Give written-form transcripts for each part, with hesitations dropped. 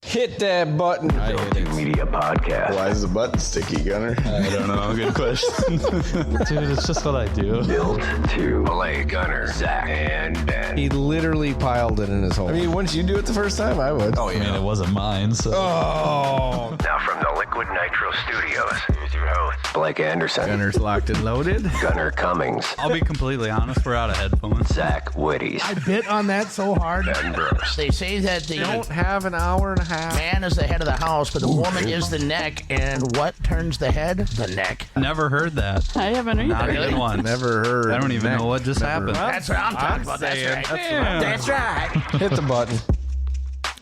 Hit that button. Built2 Media Podcast. Why is the button sticky, Gunner? I don't know. Good question. Dude, it's just what I do. Built2 Malay, Gunner, Zach, and Ben. He literally piled it in his hole. I mean, once you do it the first time, I would. I mean, it wasn't mine, so. Oh. Now from the Liquid Nitro Studios, here's your host, Blake Anderson. Gunner's locked and loaded. Gunner Cummings. I'll be completely honest, we're out of headphones. Zach Whitties. I bit on that so hard. Ben Brooks. They say that the Don't have an hour and a half. man is the head of the house, but the woman is the neck. And what turns the head? The neck. Never heard that. I haven't either. Not even once. Never heard. I don't even know what just happened. That's what I'm talking about. That's saying, right. That's right. Hit the button.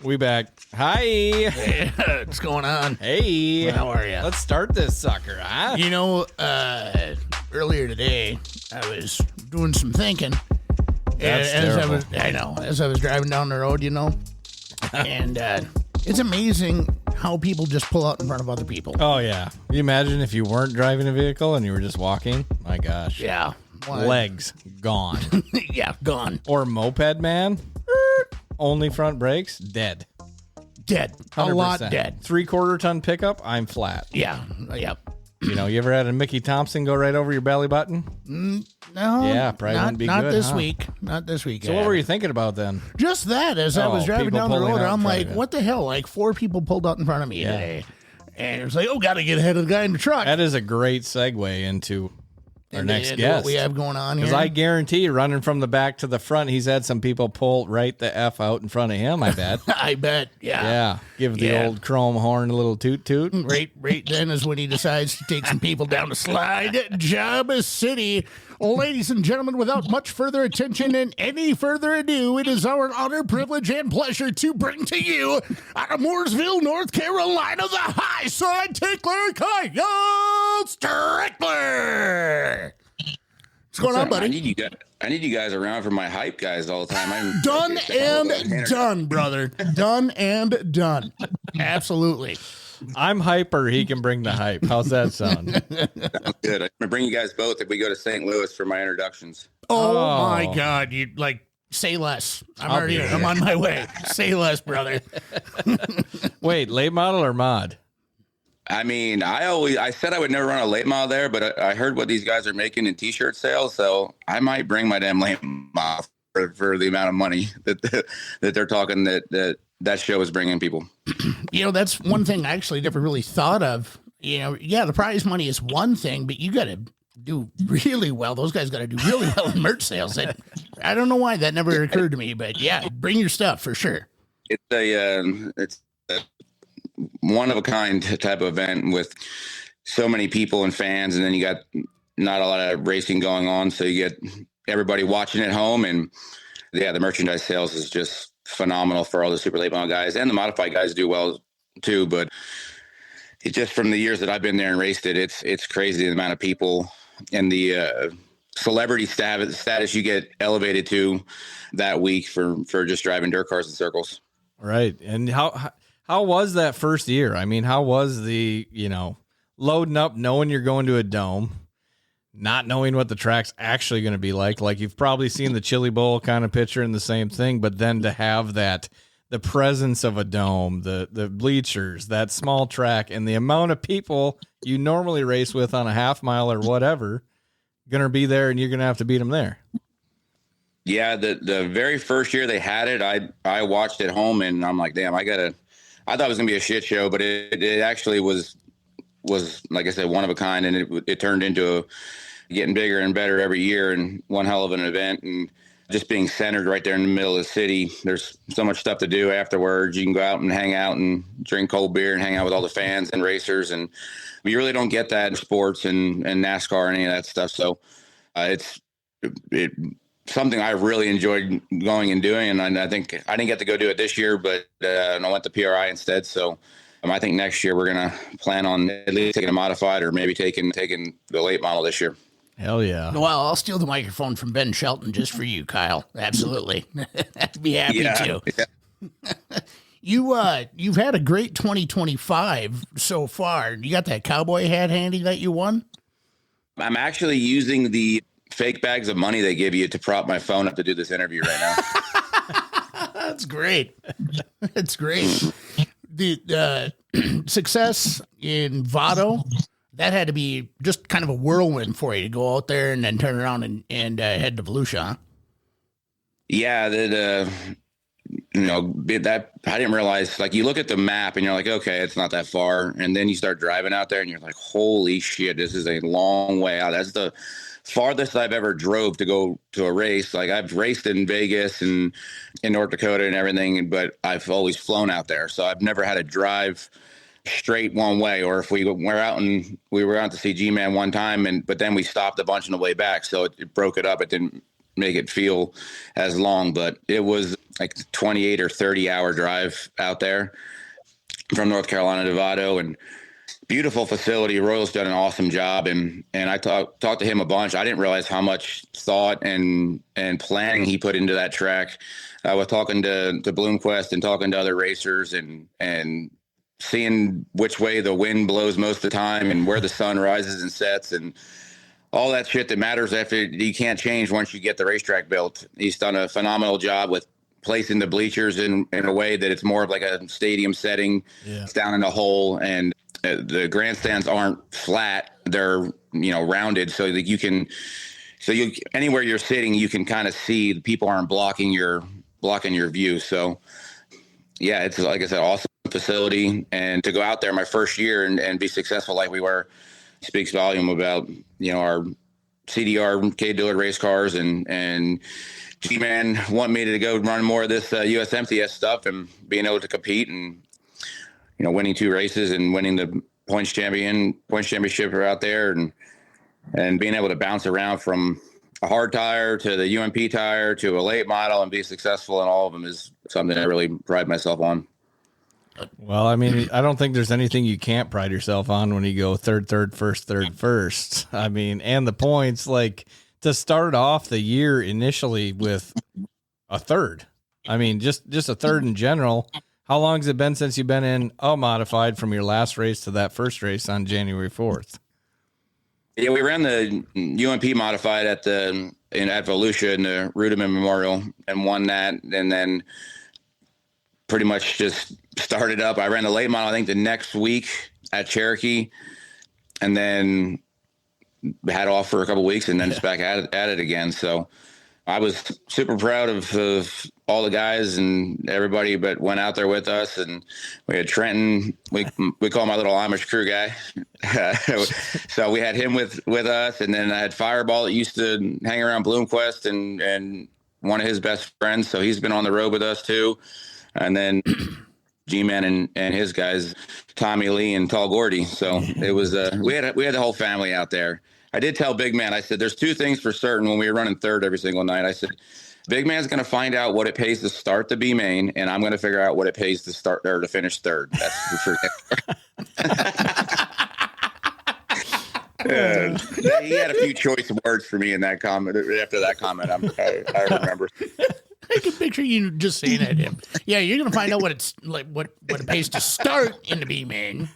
We back. Hi. What's going on? Hey. How are you? Let's start this sucker, huh? You know, earlier today, I was doing some thinking. That's as terrible. as I was driving down the road, and it's amazing how people just pull out in front of other people. Oh, yeah. Can you imagine if you weren't driving a vehicle and you were just walking? My gosh. Yeah. Legs gone. Yeah, gone. Or moped man. Only front brakes. Dead. Dead. 100%. A lot dead. 3/4 ton pickup. I'm flat. Yeah. Yep. You know, you ever had a Mickey Thompson go right over your belly button? No. Yeah, probably wouldn't be not good, this huh? week. Not this week. So what were you thinking about then? Just that, as I was driving people down the pulling road, out in I'm front like, of you. what the hell? Like 4 people pulled out in front of me today. And it was like, gotta get ahead of the guy in the truck. That is a great segue into our next and guest. what we have going on here. Because I guarantee running from the back to the front, he's had some people pull right the F out in front of him, I bet. I bet. Yeah. Yeah. Give the Yeah. old chrome horn a little toot toot. Right then is when he decides to take some people down the slide. Job City. Ladies and gentlemen, without much further attention and any further ado, it is our honor, privilege, and pleasure to bring to you out of Mooresville, North Carolina, the high side tickler, Kyle Strickler. What's going on, buddy? I need you guys around for my hype guys all the time. I'm Done and done, brother. Done and done. Absolutely. I'm hyper. He can bring the hype. How's that sound? Sounds good. I'm gonna bring you guys both if we go to St. Louis for my introductions. Oh my God. You say less. I'm on my way. Say less, brother. Wait, late model or mod? I mean, I said I would never run a late model there, but I heard what these guys are making in t-shirt sales, so I might bring my damn late model for the amount of money that they're talking that show is bringing people. That's one thing I actually never really thought of. The prize money is one thing, but you got to do really well. Those guys got to do really well in merch sales. I don't know why that never occurred to me, but yeah, bring your stuff for sure. It's a one of a kind type of event with so many people and fans, and then you got not a lot of racing going on, so you get everybody watching at home, and the merchandise sales is just phenomenal for all the super late model guys, and the modified guys do well too. But it's just from the years that I've been there and raced it, it's crazy the amount of people and the celebrity status you get elevated to that week for just driving dirt cars in circles. Right. And how was that first year? I mean, how was the, loading up, knowing you're going to a dome, not knowing what the track's actually going to be like? Like, you've probably seen the Chili Bowl kind of picture and the same thing, but then to have the presence of a dome, the bleachers, that small track, and the amount of people you normally race with on a half mile or whatever, going to be there, and you're going to have to beat them there. Yeah, the very first year they had it, I watched at home, and I'm like, damn, I thought it was gonna be a shit show, but it actually was like I said, one of a kind, and it turned into getting bigger and better every year, and one hell of an event, and just being centered right there in the middle of the city. There's so much stuff to do afterwards. You can go out and hang out and drink cold beer and hang out with all the fans and racers, and you really don't get that in sports and NASCAR and any of that stuff. So it's something I really enjoyed going and doing, and I think I didn't get to go do it this year, but I went to PRI instead. So I think next year we're gonna plan on at least taking a modified or maybe taking the late model this year. Hell yeah! Well, I'll steal the microphone from Ben Shelton just for you, Kyle. Absolutely, I'd be happy to. Yeah. You've had a great 2025 so far. You got that cowboy hat handy that you won? I'm actually using the fake bags of money they give you to prop my phone up to do this interview right now. That's great. That's great. the success in Votto, that had to be just kind of a whirlwind for you to go out there and then turn around and head to Volusia. Huh? Yeah, that I didn't realize, like, you look at the map and you're like, okay, it's not that far. And then you start driving out there and you're like, holy shit, this is a long way out. That's the farthest I've ever drove to go to a race. Like, I've raced in Vegas and in North Dakota and everything, but I've always flown out there. So I've never had to drive straight one way. Or if we were out to see G-Man one time, but then we stopped a bunch on the way back. So it broke it up. It didn't make it feel as long, but it was like 28 or 30 hour drive out there from North Carolina to Votto, and beautiful facility. Royal's done an awesome job. And I talked to him a bunch. I didn't realize how much thought and planning he put into that track. I was talking to Bloomquist and talking to other racers and seeing which way the wind blows most of the time and where the sun rises and sets and all that shit that matters after you can't change once you get the racetrack built. He's done a phenomenal job with placing the bleachers in a way that it's more of like a stadium setting. Yeah. It's down in a hole, and the grandstands aren't flat. They're, rounded so that anywhere you're sitting, you can kind of see the people aren't blocking your view. So yeah, it's, like I said, awesome facility. And to go out there my first year and be successful like we were speaks volume about, our CDR K Dillard race cars, and G-Man want me to go run more of this US MTS stuff and being able to compete and, winning 2 races and winning the points championship out there and being able to bounce around from a hard tire to the UMP tire to a late model and be successful in all of them is something I really pride myself on. Well, I mean, I don't think there's anything you can't pride yourself on when you go third, first. I mean, and the points, like, to start off the year initially with a third. I mean, just a third in general. How long has it been since you've been in a modified from your last race to that first race on January 4th? Yeah, we ran the UMP modified at Volusia in the Rudiman Memorial and won that, and then pretty much just started up. I ran the late model, I think, the next week at Cherokee, and then had off for a couple of weeks and then just back at it again. So I was super proud of all the guys and everybody that went out there with us. And we had Trenton, we call my little Amish crew guy. So we had him with us. And then I had Fireball that used to hang around Bloomquist and one of his best friends. So he's been on the road with us too. And then G-Man and his guys, Tommy Lee and Tall Gordy. So it was, we had the whole family out there. I did tell Big Man, I said, there's 2 things for certain when we were running third every single night. I said, Big Man's going to find out what it pays to start the B main, and I'm going to figure out what it pays to start or to finish third. That's for sure. He had a few choice words for me in that comment. After that comment, I remember. I can picture you just saying that to him. Yeah, you're gonna find out what it's like, what it pays to start in the B main.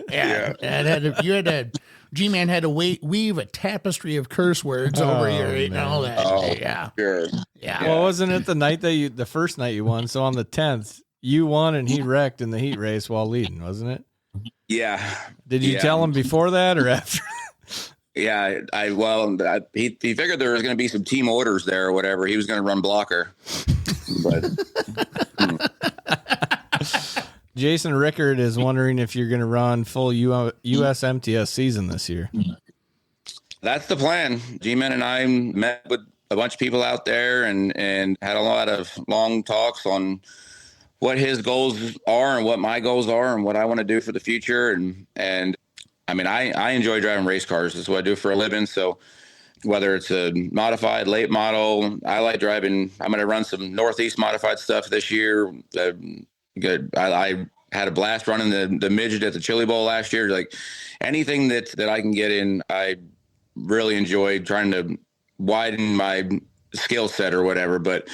Yeah. And G-Man had to weave a tapestry of curse words over your and all that. Oh, yeah. Sure. Yeah. Well, wasn't it the first night you won? So on the 10th, you won and he wrecked in the heat race while leading, wasn't it? Yeah. Did you tell him before that or after? Yeah, he figured there was going to be some team orders there or whatever. He was going to run blocker, but Jason Rickard is wondering if you're going to run full US MTS season this year. That's the plan. G-Man and I met with a bunch of people out there and had a lot of long talks on what his goals are and what my goals are and what I want to do for the future. And I mean, I enjoy driving race cars. That's what I do for a living. So whether it's a modified late model, I like driving. I'm going to run some Northeast modified stuff this year. I had a blast running the midget at the Chili Bowl last year. Like anything that I can get in, I really enjoy trying to widen my skill set or whatever. But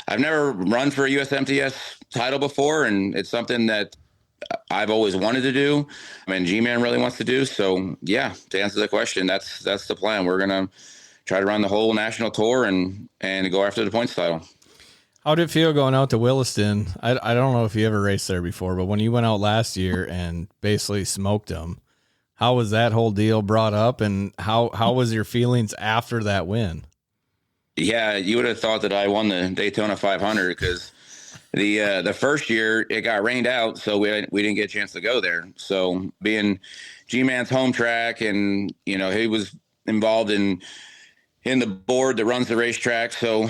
I've never run for a USMTS title before, and it's something that I've always wanted to do. I mean, G-Man really wants to do. So yeah, to answer the question, that's the plan. We're going to try to run the whole national tour and go after the points title. How did it feel going out to Williston? I don't know if you ever raced there before, but when you went out last year and basically smoked them, how was that whole deal brought up, and how was your feelings after that win? Yeah, you would have thought that I won the Daytona 500 because the first year it got rained out, so we didn't get a chance to go there. So being G-Man's home track, and he was involved in the board that runs the racetrack, so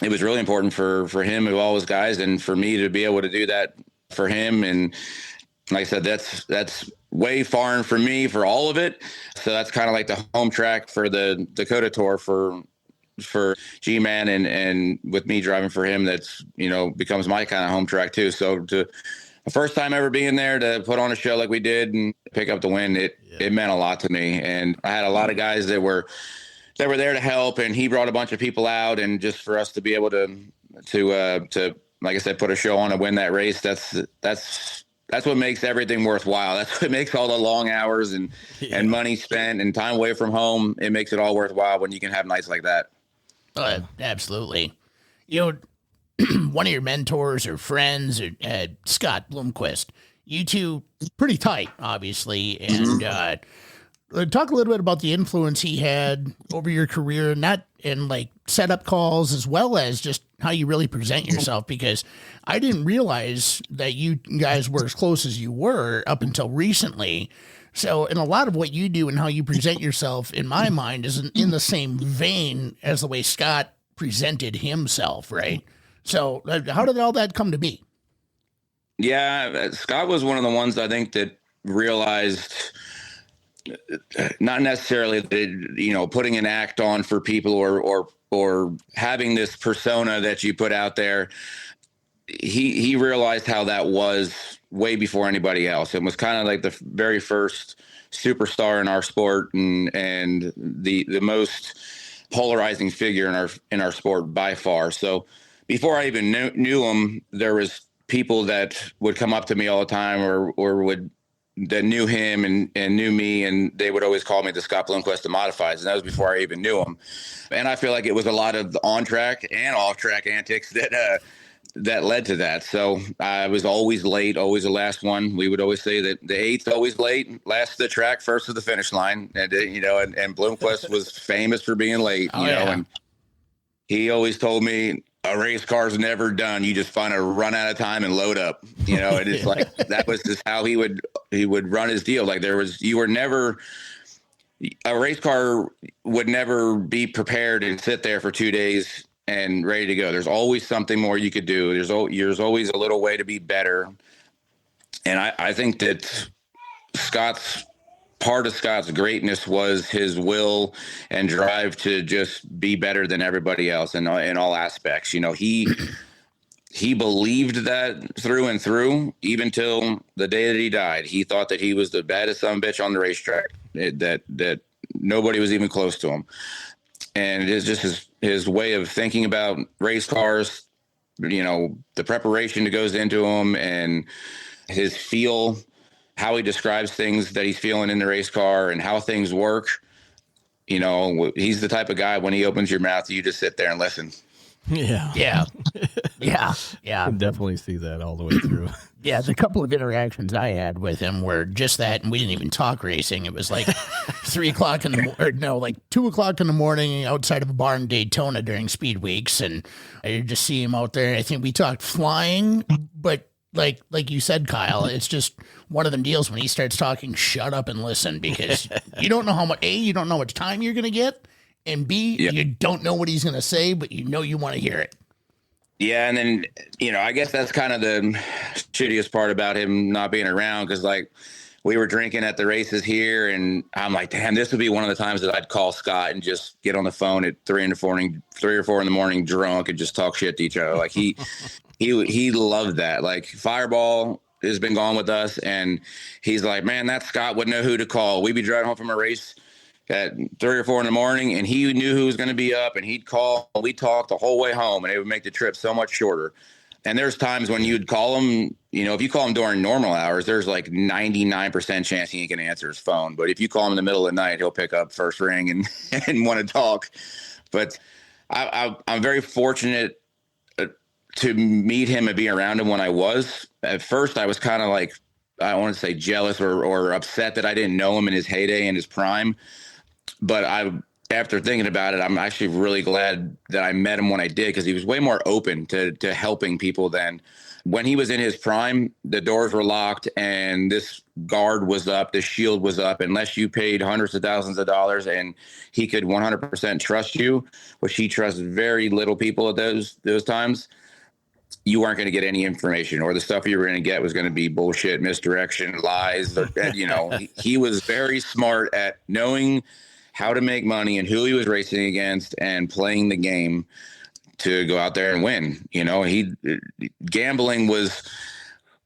it was really important for him and all his guys, and for me to be able to do that for him. And like I said, that's way foreign for me for all of it. So that's kind of like the home track for the Dakota Tour for G-Man, and with me driving for him, that's becomes my kind of home track too. So the first time ever being there to put on a show like we did and pick up the win, it meant a lot to me. And I had a lot of guys that were there to help, and he brought a bunch of people out, and just for us to be able to like I said, put a show on and win that race, that's what makes everything worthwhile. That's what makes all the long hours and money spent and time away from home. It makes it all worthwhile when you can have nights like that. Absolutely. One of your mentors or friends, Scott Bloomquist, you two pretty tight, obviously. And talk a little bit about the influence he had over your career, not in like setup calls, as well as just how you really present yourself, because I didn't realize that you guys were as close as you were up until recently. So, and a lot of what you do and how you present yourself, in my mind, is in the same vein as the way Scott presented himself, right? So how did all that come to be? Yeah, Scott was one of the ones I think that realized, not necessarily that, putting an act on for people or having this persona that you put out there. He realized how that was way before anybody else. It was kind of like the very first superstar in our sport, and the most polarizing figure in our sport by far. So before I even knew him, there was people that would come up to me all the time, or that knew him and knew me, and they would always call me the Scott Bloomquist of Modifieds, and that was before I even knew him. And I feel like it was a lot of the on-track and off-track antics that led to that. So I was always late, always the last one. We would always say that the eight's always late, last to the track, first to the finish line. And Bloomquist was famous for being late, and he always told me, a race car's never done. You just find a run out of time and load up, and it's like, that was just how he would run his deal. Like a race car would never be prepared and sit there for 2 days and ready to go. There's always something more you could do. There's always a little way to be better. And I think that part of Scott's greatness was his will and drive to just be better than everybody else in all aspects. He believed that through and through, even till the day that he died. He thought that he was the baddest son of a bitch on the racetrack, that nobody was even close to him. And it's just his way of thinking about race cars, the preparation that goes into them, and his feel, how he describes things that he's feeling in the race car and how things work. He's the type of guy, when he opens your mouth, you just sit there and listen. Yeah. I can definitely see that all the way through. Yeah, the couple of interactions I had with him were just that, and we didn't even talk racing. It was like 2 o'clock in the morning outside of a bar in Daytona during speed weeks, and I just see him out there. I think we talked flying, but like you said, Kyle, it's just one of them deals when he starts talking, shut up and listen, because you don't know how much, A, you don't know how much time you're going to get, and B, you don't know what he's going to say, but you want to hear it. Yeah, and then, I guess that's kind of the shittiest part about him not being around, because, like, we were drinking at the races here, and I'm like, damn, this would be one of the times that I'd call Scott and just get on the phone at 3 or 4 in the morning drunk and just talk shit to each other. Like, he loved that. Like, Fireball has been gone with us, and he's like, man, that Scott would know who to call. We'd be driving home from a race at 3 or 4 in the morning, and he knew who was going to be up, and he'd call, and we'd talk the whole way home, and it would make the trip so much shorter. And there's times when you'd call him, if you call him during normal hours, there's like 99% chance he ain't going to answer his phone. But if you call him in the middle of the night, he'll pick up first ring and want to talk. But I'm very fortunate to meet him and be around him when I was. At first, I was kind of like, I want to say jealous or upset that I didn't know him in his heyday and his prime. But after thinking about it, I'm actually really glad that I met him when I did, because he was way more open to helping people then. When he was in his prime, the doors were locked and this guard was up, the shield was up, unless you paid hundreds of thousands of dollars, and he could 100% trust you, which he trusts very little people at those times. You weren't going to get any information, or the stuff you were going to get was going to be bullshit, misdirection, lies. He was very smart at knowing how to make money and who he was racing against and playing the game to go out there and win. Gambling was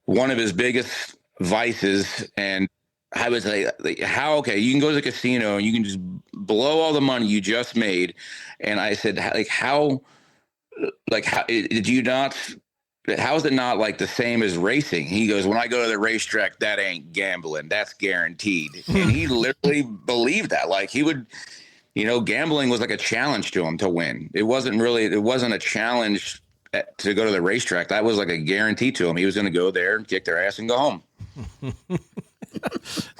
one of his biggest vices. And I was like, okay, you can go to the casino and you can just blow all the money you just made. And I said, how did you not, how is it not like the same as racing? He goes, when I go to the racetrack, that ain't gambling. That's guaranteed. And he literally believed that. Like, he would, gambling was like a challenge to him to win. It wasn't a challenge to go to the racetrack. That was like a guarantee to him. He was going to go there, kick their ass, and go home.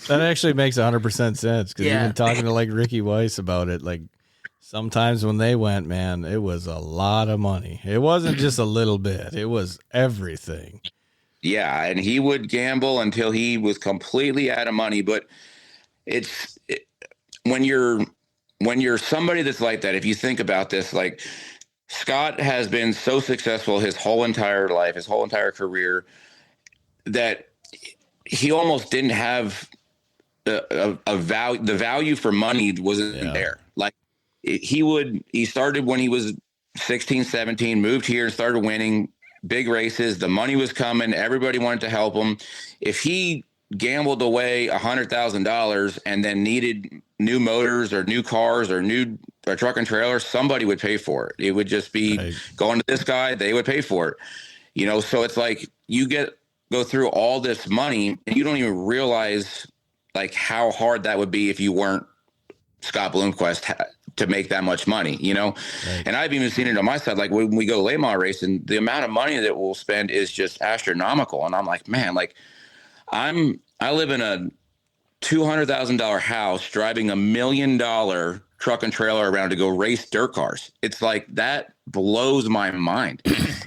That actually makes 100% sense, because even talking to like Ricky Weiss about it, like sometimes when they went, man, it was a lot of money. It wasn't just a little bit. It was everything. Yeah, and he would gamble until he was completely out of money. But when you're somebody that's like that, if you think about this, like Scott has been so successful his whole entire life, his whole entire career, that he almost didn't have a value. The value for money wasn't there. Like he started when he was 16, 17, moved here and started winning big races. The money was coming. Everybody wanted to help him. If he gambled away $100,000 and then needed new motors or new cars or a truck and trailer, somebody would pay for it. It would just be going to this guy, they would pay for it. So it's like you go through all this money and you don't even realize like how hard that would be if you weren't Scott Bloomquist to make that much money, And I've even seen it on my side. Like when we go late model racing, the amount of money that we'll spend is just astronomical. And I'm like, man, like I live in a $200,000 house driving $1 million truck and trailer around to go race dirt cars. It's like, that blows my mind.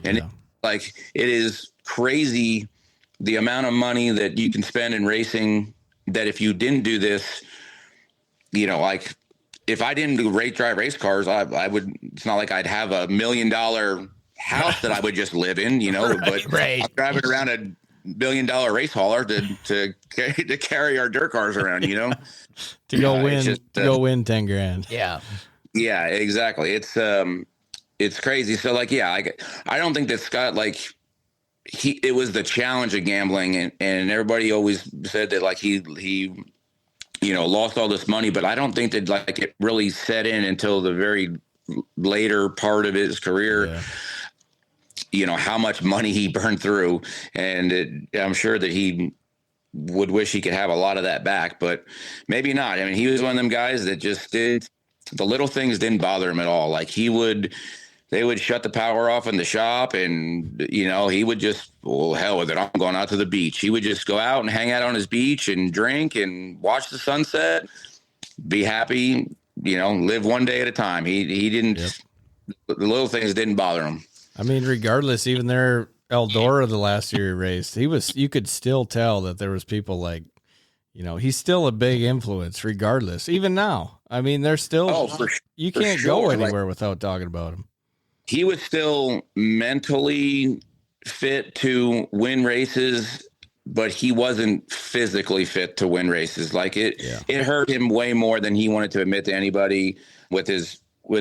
And it is crazy the amount of money that you can spend in racing, that if you didn't do this, like if I didn't drive race cars, I would, it's not like I'd have $1 million house that I would just live in, but I'm driving around a $1 billion race hauler to carry our dirt cars around, to go win, go win 10 grand. Yeah. Yeah, exactly. It's crazy. So like, I don't think that Scott, like it was the challenge of gambling, and everybody always said that like he lost all this money, but I don't think that like it really set in until the very later part of his career. Yeah. How much money he burned through, and I'm sure that he would wish he could have a lot of that back, but maybe not. I mean, he was one of them guys that just the little things didn't bother him at all. Like they would shut the power off in the shop, and he would just, well, hell with it, I'm going out to the beach. He would just go out and hang out on his beach and drink and watch the sunset, be happy, live one day at a time. He didn't, the little things didn't bother him. I mean, regardless, even there, Eldora, the last year he raced, you could still tell that there was people like, he's still a big influence regardless. Even now, I mean, there's still, you can't go anywhere without talking about him. He was still mentally fit to win races, but he wasn't physically fit to win races. Like it hurt him way more than he wanted to admit to anybody, with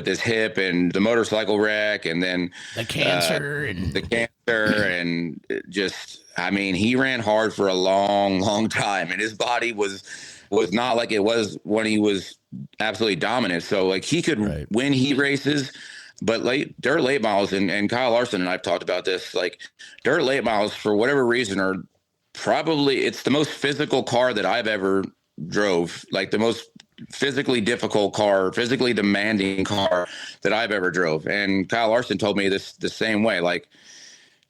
his hip and the motorcycle wreck, and then the cancer and just, I mean, he ran hard for a long, long time, and his body was not like it was when he was absolutely dominant. So like he could win heat races, but dirt late models, and Kyle Larson and I've talked about this, like dirt late models for whatever reason are probably, it's the most physical car that I've ever drove, like the most physically difficult car, physically demanding car that I've ever drove. And Kyle Larson told me this the same way. Like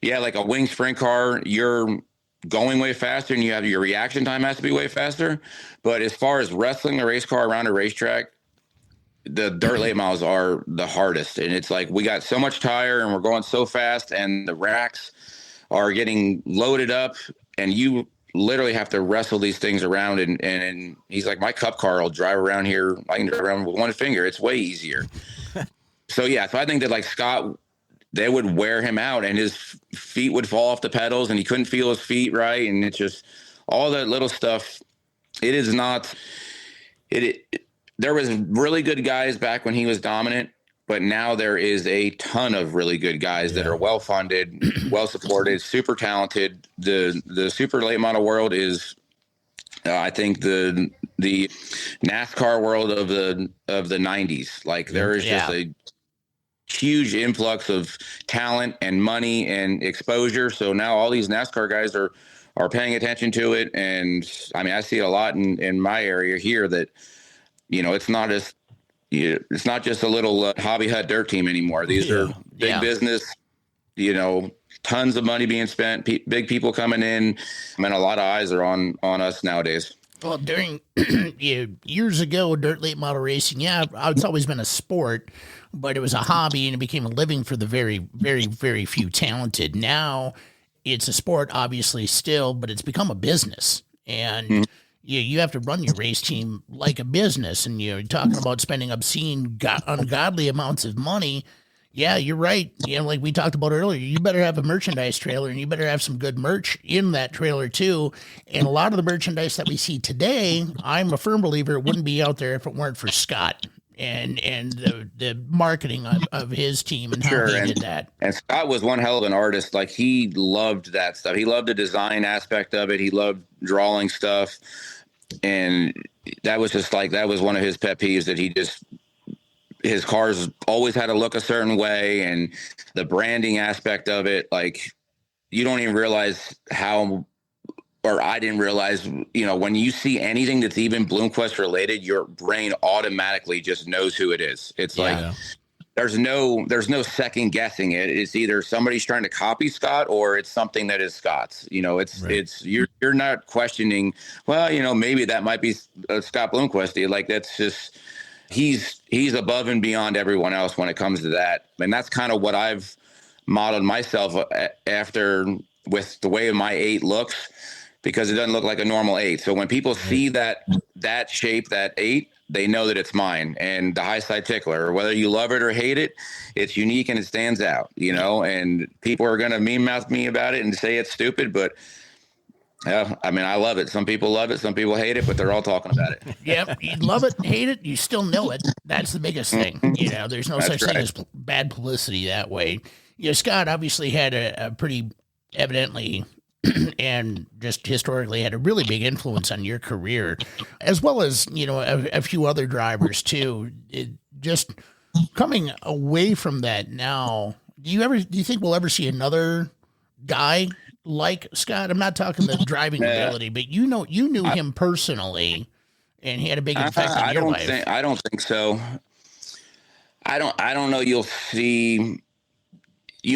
yeah, like a wing sprint car, you're going way faster and you have your reaction time has to be way faster. But as far as wrestling a race car around a racetrack, the dirt late models are the hardest. And it's like, we got so much tire and we're going so fast and the racks are getting loaded up and you literally have to wrestle these things around. And he's like, my cup car will drive around here. I can drive around with one finger. It's way easier. So yeah, so I think that like Scott, they would wear him out and his feet would fall off the pedals and he couldn't feel his feet right. And it's just all that little stuff. It is not, there was really good guys back when he was dominant, but now there is a ton of really good guys that are well-funded, well-supported, super talented. The super late model world is, I think the NASCAR world of the 90s. Like there is just a huge influx of talent and money and exposure. So now all these NASCAR guys are paying attention to it. And I mean, I see it a lot in my area here that, you know, it's not just a little hobby hut dirt team anymore. These are big business, you know, tons of money being spent, big people coming in. I mean, a lot of eyes are on us nowadays. Well, during years ago, dirt late model racing, it's always been a sport, but it was a hobby and it became a living for the very, very, very few talented. Now it's a sport, obviously, still, but it's become a business. And you have to run your race team like a business. And you're talking about spending obscene, ungodly amounts of money. Yeah, you're right. You know, like we talked about earlier, you better have a merchandise trailer and you better have some good merch in that trailer too. And a lot of the merchandise that we see today, I'm a firm believer it wouldn't be out there if it weren't for Scott and the marketing of his team and how he did that. And Scott was one hell of an artist. Like he loved that stuff. He loved the design aspect of it. He loved drawing stuff. And that was just like, that was one of his pet peeves that his cars always had to look a certain way, and the branding aspect of it, like you don't even realize I didn't realize, you know, when you see anything that's even Bloomquist related, your brain automatically just knows who it is. It's like, there's no second guessing it. It's either somebody's trying to copy Scott or it's something that is Scott's. You know, it's you're not questioning, well, you know, maybe that might be Scott Bloomquist. Like that's just, he's above and beyond everyone else when it comes to that. And that's kind of what I've modeled myself after with the way my 8 looks, because it doesn't look like a normal 8. So when people see that shape, that 8, they know that it's mine. And the high side tickler, whether you love it or hate it, it's unique and it stands out, you know, and people are going to mean mouth me about it and say it's stupid, but I mean, I love it. Some people love it. Some people hate it, but they're all talking about it. Yep. You love it, hate it. You still know it. That's the biggest thing. You know, there's no such thing as bad publicity that way. You know, Scott obviously had a pretty evidently and just historically had a really big influence on your career, as well as, you know, a few other drivers too. Just coming away from that now, do you think we'll ever see another guy like Scott? I'm not talking the driving ability, but you knew him personally, and he had a big effect on your life. I don't think so. I don't know. You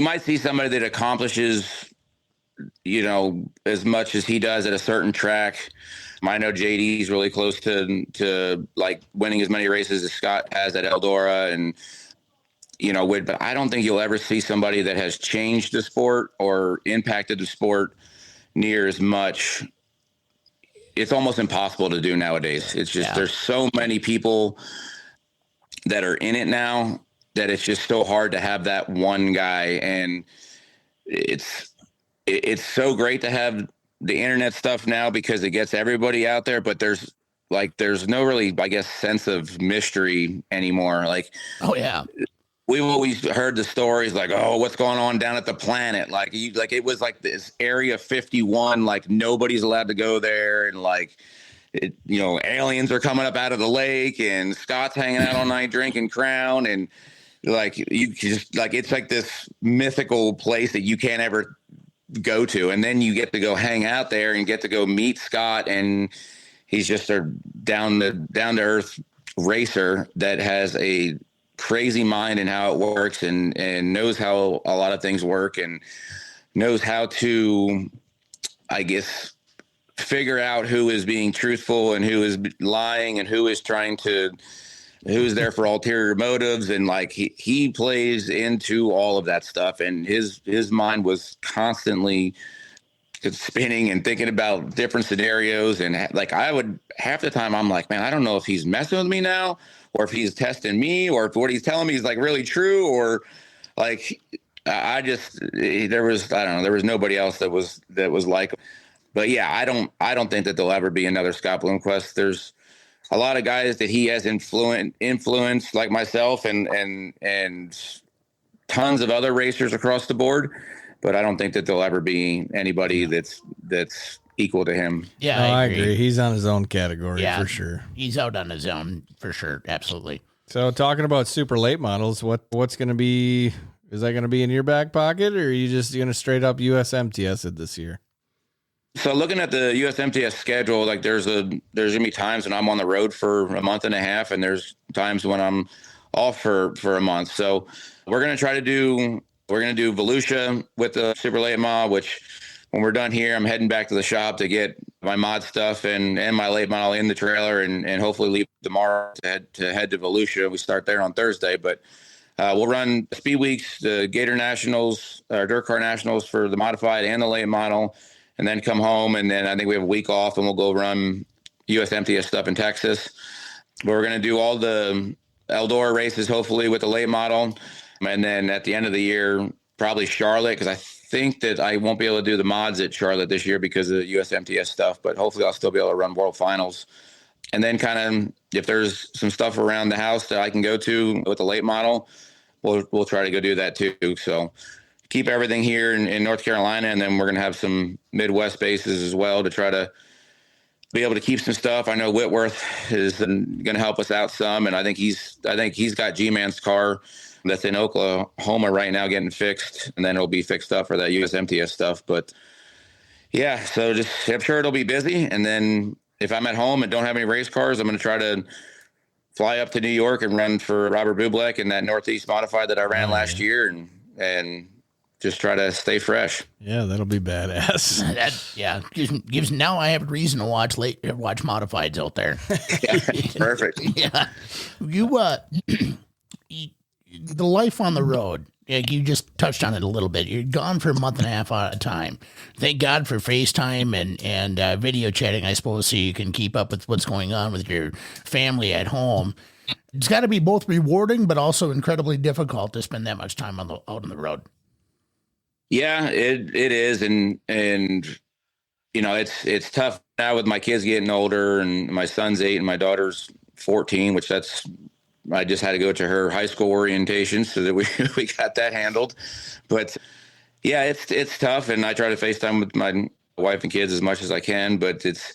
might see somebody that accomplishes, you know, as much as he does at a certain track. I know JD's really close to like winning as many races as Scott has at Eldora, and you know, but I don't think you'll ever see somebody that has changed the sport or impacted the sport near as much. It's almost impossible to do nowadays. It's just, there's so many people that are in it now that it's just so hard to have that one guy. And it's so great to have the internet stuff now because it gets everybody out there, but there's no really, I guess, sense of mystery anymore. Like, oh yeah. We've always heard the stories like, oh, what's going on down at the planet? Like it was like this Area 51, like nobody's allowed to go there. And like, you know, aliens are coming up out of the lake and Scott's hanging out all night drinking Crown. And like, you just like, it's like this mythical place that you can't ever go to. And then you get to go hang out there and get to go meet Scott. And he's just a down to earth racer that has a crazy mind and how it works and knows how a lot of things work. And knows how to, I guess, figure out who is being truthful and who is lying and who is who's there for ulterior motives. And like, he plays into all of that stuff. And his mind was constantly spinning and thinking about different scenarios. And like, half the time I'm like, man, I don't know if he's messing with me now, or if he's testing me, or if what he's telling me is like really true, or like, there was nobody else that was like, but yeah, I don't think that there'll ever be another Scott Bloomquist. There's a lot of guys that he has influenced like myself and tons of other racers across the board. But I don't think that there'll ever be anybody that's equal to him. Yeah, no, I agree. He's on his own category for sure. He's out on his own for sure. Absolutely. So talking about super late models, what's going to be, is that going to be in your back pocket, or are you just going to straight up USMTS it this year? So looking at the USMTS schedule, like there's going to be times when I'm on the road for a month and a half, and there's times when I'm off for a month. So we're going to do Volusia with the super late mod, which when we're done here, I'm heading back to the shop to get my mod stuff and my late model in the trailer and hopefully leave tomorrow to head to Volusia. We start there on Thursday, but we'll run Speed Weeks, the Gator Nationals, Dirt Car Nationals for the modified and the late model, and then come home. And then I think we have a week off and we'll go run USMTS stuff in Texas. But we're going to do all the Eldora races, hopefully with the late model. And then at the end of the year, probably Charlotte, because I think that I won't be able to do the mods at Charlotte this year because of the USMTS stuff, but hopefully I'll still be able to run World Finals. And then kind of, if there's some stuff around the house that I can go to with the late model, we'll try to go do that too. So keep everything here in North Carolina, and then we're going to have some Midwest bases as well to try to be able to keep some stuff. I know Whitworth is going to help us out some, and I think he's got G-Man's car that's in Oklahoma right now getting fixed, and then it'll be fixed up for that USMTS stuff. But yeah, so I'm sure it'll be busy. And then if I'm at home and don't have any race cars, I'm going to try to fly up to New York and run for Robert Bublek in that Northeast Modified that I ran last year, and just try to stay fresh. Yeah, that'll be badass. Gives now I have a reason to watch modifieds out there. Yeah, perfect. Yeah, the life on the road. You just touched on it a little bit. You're gone for a month and a half at a time. Thank God for FaceTime and video chatting, I suppose, so you can keep up with what's going on with your family at home. It's got to be both rewarding, but also incredibly difficult to spend that much time out on the road. Yeah, it is. And, you know, it's tough now with my kids getting older, and my son's 8 and my daughter's 14, which I just had to go to her high school orientation so that we got that handled. But yeah, it's tough. And I try to FaceTime with my wife and kids as much as I can, but it's,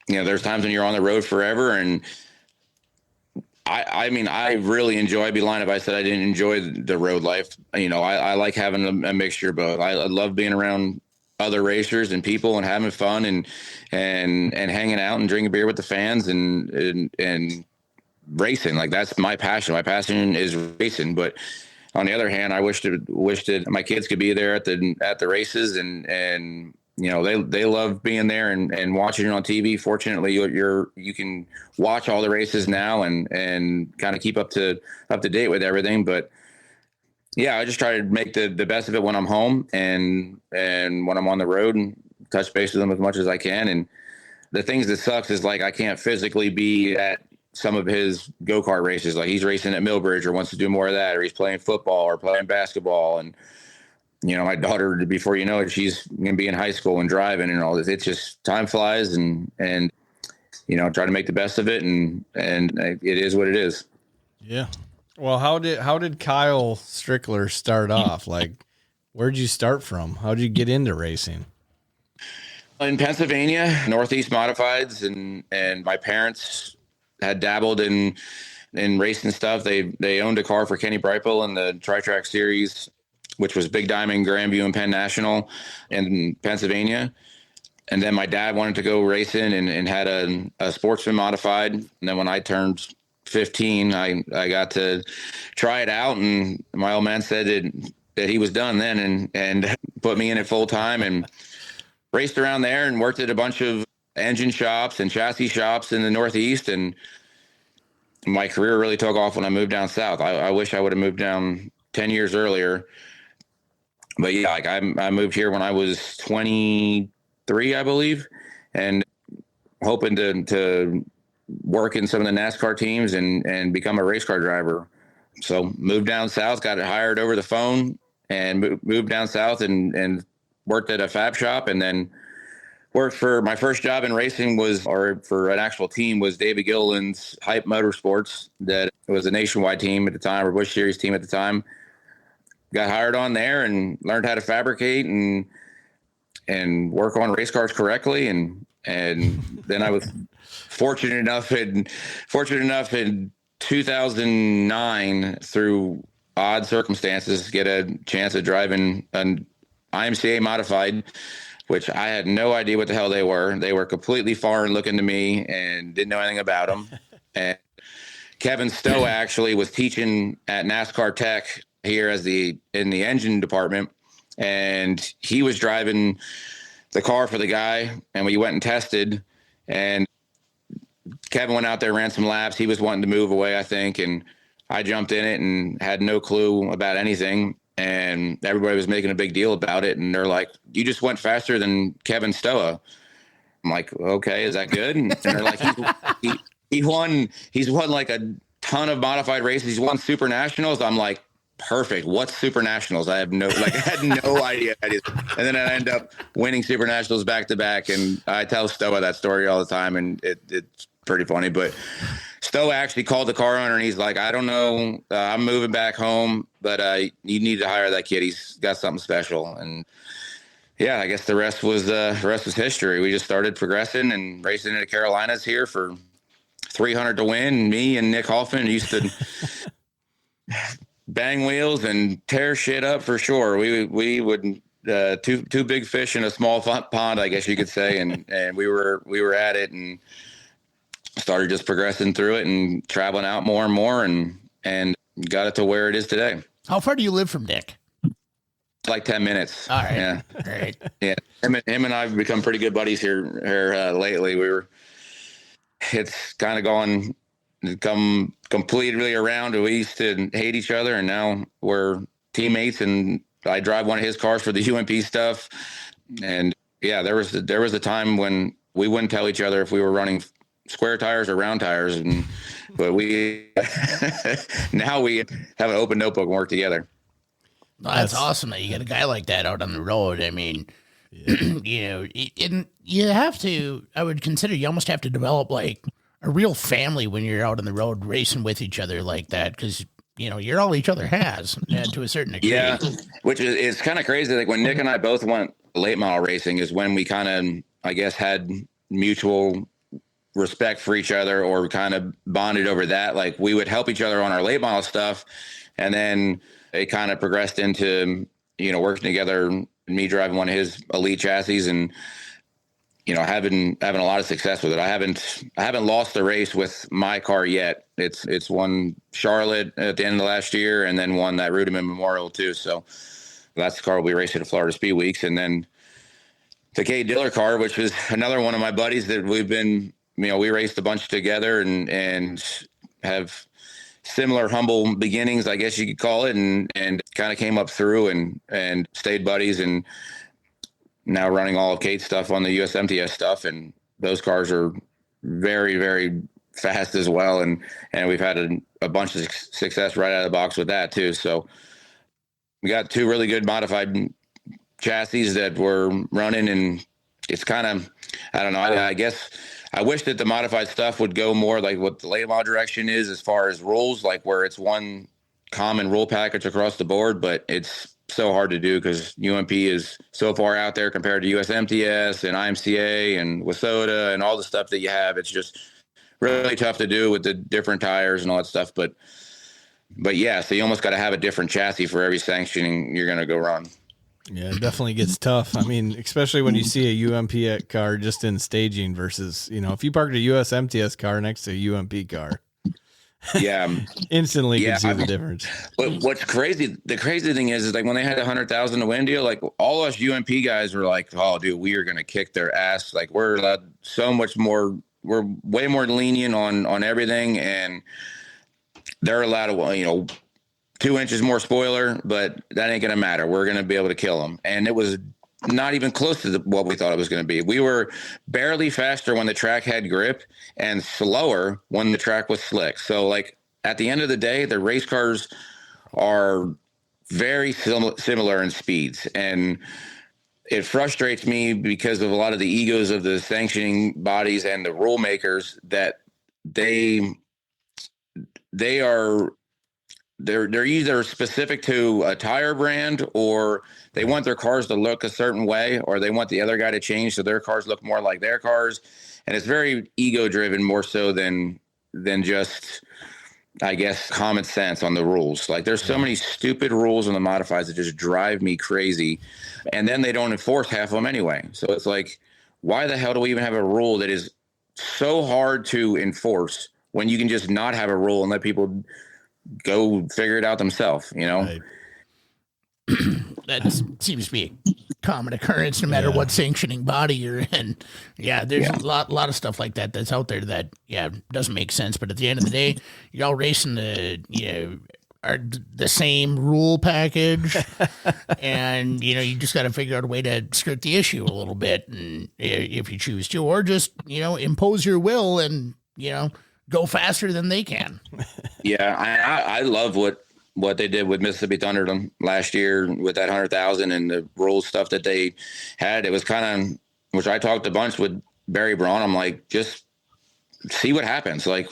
you know, there's times when you're on the road forever. And I mean, I really enjoy, I'd be lying if I said I didn't enjoy the road life. You know, I like having a mixture of both. I love being around other racers and people and having fun and hanging out and drinking beer with the fans and racing. Like, that's my passion. My passion is racing. But on the other hand, I wish that my kids could be there at the races, and you know, they love being there and watching it on TV. Fortunately, you can watch all the races now and kind of keep up to date with everything. But yeah, I just try to make the best of it when I'm home and when I'm on the road, and touch base with them as much as I can. And the things that sucks is, like, I can't physically be at some of his go-kart races. Like, he's racing at Millbridge or wants to do more of that, or he's playing football or playing basketball. And, you know, my daughter, before you know it, she's going to be in high school and driving and all this. It's just, time flies, and, you know, try to make the best of it. And it is what it is. Yeah. Well, how did Kyle Strickler start off? Like, where'd you start from? How'd you get into racing? In Pennsylvania, Northeast Modifieds, and my parents had dabbled in racing stuff. They owned a car for Kenny Brightbill in the Tri-Track Series, which was Big Diamond, Grandview, and Penn National in Pennsylvania. And then my dad wanted to go racing and had a Sportsman modified. And then when I turned 15, I got to try it out. And my old man said that that he was done then and put me in it full time and raced around there and worked at a bunch of engine shops and chassis shops in the Northeast. And my career really took off when I moved down south. I wish I would have moved down 10 years earlier. But yeah, like I moved here when I was 23, I believe, and hoping to work in some of the NASCAR teams and become a race car driver. So moved down south, got hired over the phone, and moved down south and worked at a fab shop, and then worked for my first job in racing for an actual team was David Gilliland's Hype Motorsports. That was a nationwide team at the time, or Busch Series team at the time. Got hired on there and learned how to fabricate and work on race cars correctly. And then I was fortunate enough in 2009 through odd circumstances get a chance of driving an IMCA modified, which I had no idea what the hell they were. They were completely foreign looking to me and didn't know anything about them. And Kevin Stowe actually was teaching at NASCAR Tech here in the engine department, and he was driving the car for the guy, and we went and tested, and Kevin went out there, ran some laps. He was wanting to move away, I think, and I jumped in it and had no clue about anything. And everybody was making a big deal about it. And they're like, "You just went faster than Kevin Stowe." I'm like, "Okay, is that good?" And they're like, he's won like a ton of modified races. He's won Super Nationals. I'm like, perfect. What's Super Nationals? I had no idea. And then I end up winning Super Nationals back to back. And I tell Stowe that story all the time, and it's pretty funny. But Stowe actually called the car owner, and he's like, "I don't know, I'm moving back home, but you need to hire that kid. He's got something special." And yeah, I guess the rest was history. We just started progressing and racing in the Carolinas here for 300 to win. Me and Nick Hoffman used to bang wheels and tear shit up for sure. We would two big fish in a small pond, I guess you could say, and we were at it and started just progressing through it and traveling out more and more and got it to where it is today. How far do you live from Nick? Like 10 minutes. All right. Yeah. All right. Yeah. Him and I have become pretty good buddies here lately. It's kind of come completely around. We used to hate each other, and now we're teammates, and I drive one of his cars for the UMP stuff. And yeah, there was a time when we wouldn't tell each other if we were running square tires or round tires, but we now we have an open notebook and work together. Well, that's awesome that you get a guy like that out on the road. I mean, you have to, I would consider you almost have to develop like a real family when you're out on the road racing with each other like that, because you're all each other has to a certain degree. Yeah, which is kind of crazy. Like when Nick and I both went late model racing is when we kind of, I guess, had mutual respect for each other, or kind of bonded over that. Like we would help each other on our late model stuff, and then it kind of progressed into working together, me driving one of his elite chassis and having a lot of success with it. I haven't lost the race with my car yet. It's won Charlotte at the end of last year, and then won that Rudiman Memorial too. So that's the car we raced at the Florida Speed Weeks, and then the Kate Diller car, which was another one of my buddies that we've been. We raced a bunch together and have similar humble beginnings, I guess you could call it, and kind of came up through and stayed buddies, and now running all of Kate's stuff on the USMTS stuff. And those cars are very, very fast as well. And we've had a bunch of success right out of the box with that too. So we got two really good modified chassis that we're running, and it's kind of, I don't know. I guess I wish that the modified stuff would go more like what the late model direction is as far as rules, like where it's one common rule package across the board, but it's so hard to do because UMP is so far out there compared to USMTS and IMCA and WSOTA and all the stuff that you have. It's just really tough to do with the different tires and all that stuff. But yeah, so you almost got to have a different chassis for every sanctioning you're going to go run. Yeah, it definitely gets tough. I mean, especially when you see a UMP car just in staging versus, if you parked a USMTS car next to a UMP car. Yeah. Instantly Yeah, can see I the mean, difference. But what's crazy, the crazy thing is like when they had 100,000 to win deal, like all us UMP guys were like, oh, dude, we are going to kick their ass. Like we're allowed so much more. We're way more lenient on everything. And they're allowed to, 2 inches more spoiler, but that ain't going to matter. We're going to be able to kill them. And it was not even close to what we thought it was going to be. We were barely faster when the track had grip and slower when the track was slick. So like at the end of the day, the race cars are very similar in speeds. And it frustrates me because of a lot of the egos of the sanctioning bodies and the rule makers that they're either specific to a tire brand, or they want their cars to look a certain way, or they want the other guy to change so their cars look more like their cars. And it's very ego driven, more so than just, I guess, common sense on the rules. Like there's so many stupid rules on the modifieds that just drive me crazy. And then they don't enforce half of them anyway. So it's like, why the hell do we even have a rule that is so hard to enforce when you can just not have a rule and let people go figure it out themselves, Right. That seems to be a common occurrence no matter what sanctioning body you're in. Yeah, there's a lot of stuff like that that's out there that, doesn't make sense. But at the end of the day, you're all racing the same rule package. And, you just got to figure out a way to skirt the issue a little bit. And if you choose to, or just, impose your will and, go faster than they can. Yeah, I love what they did with Mississippi Thunder last year with that 100,000 and the rules stuff that they had. It was kind of, which I talked a bunch with Barry Braun. I'm like, just see what happens. Like,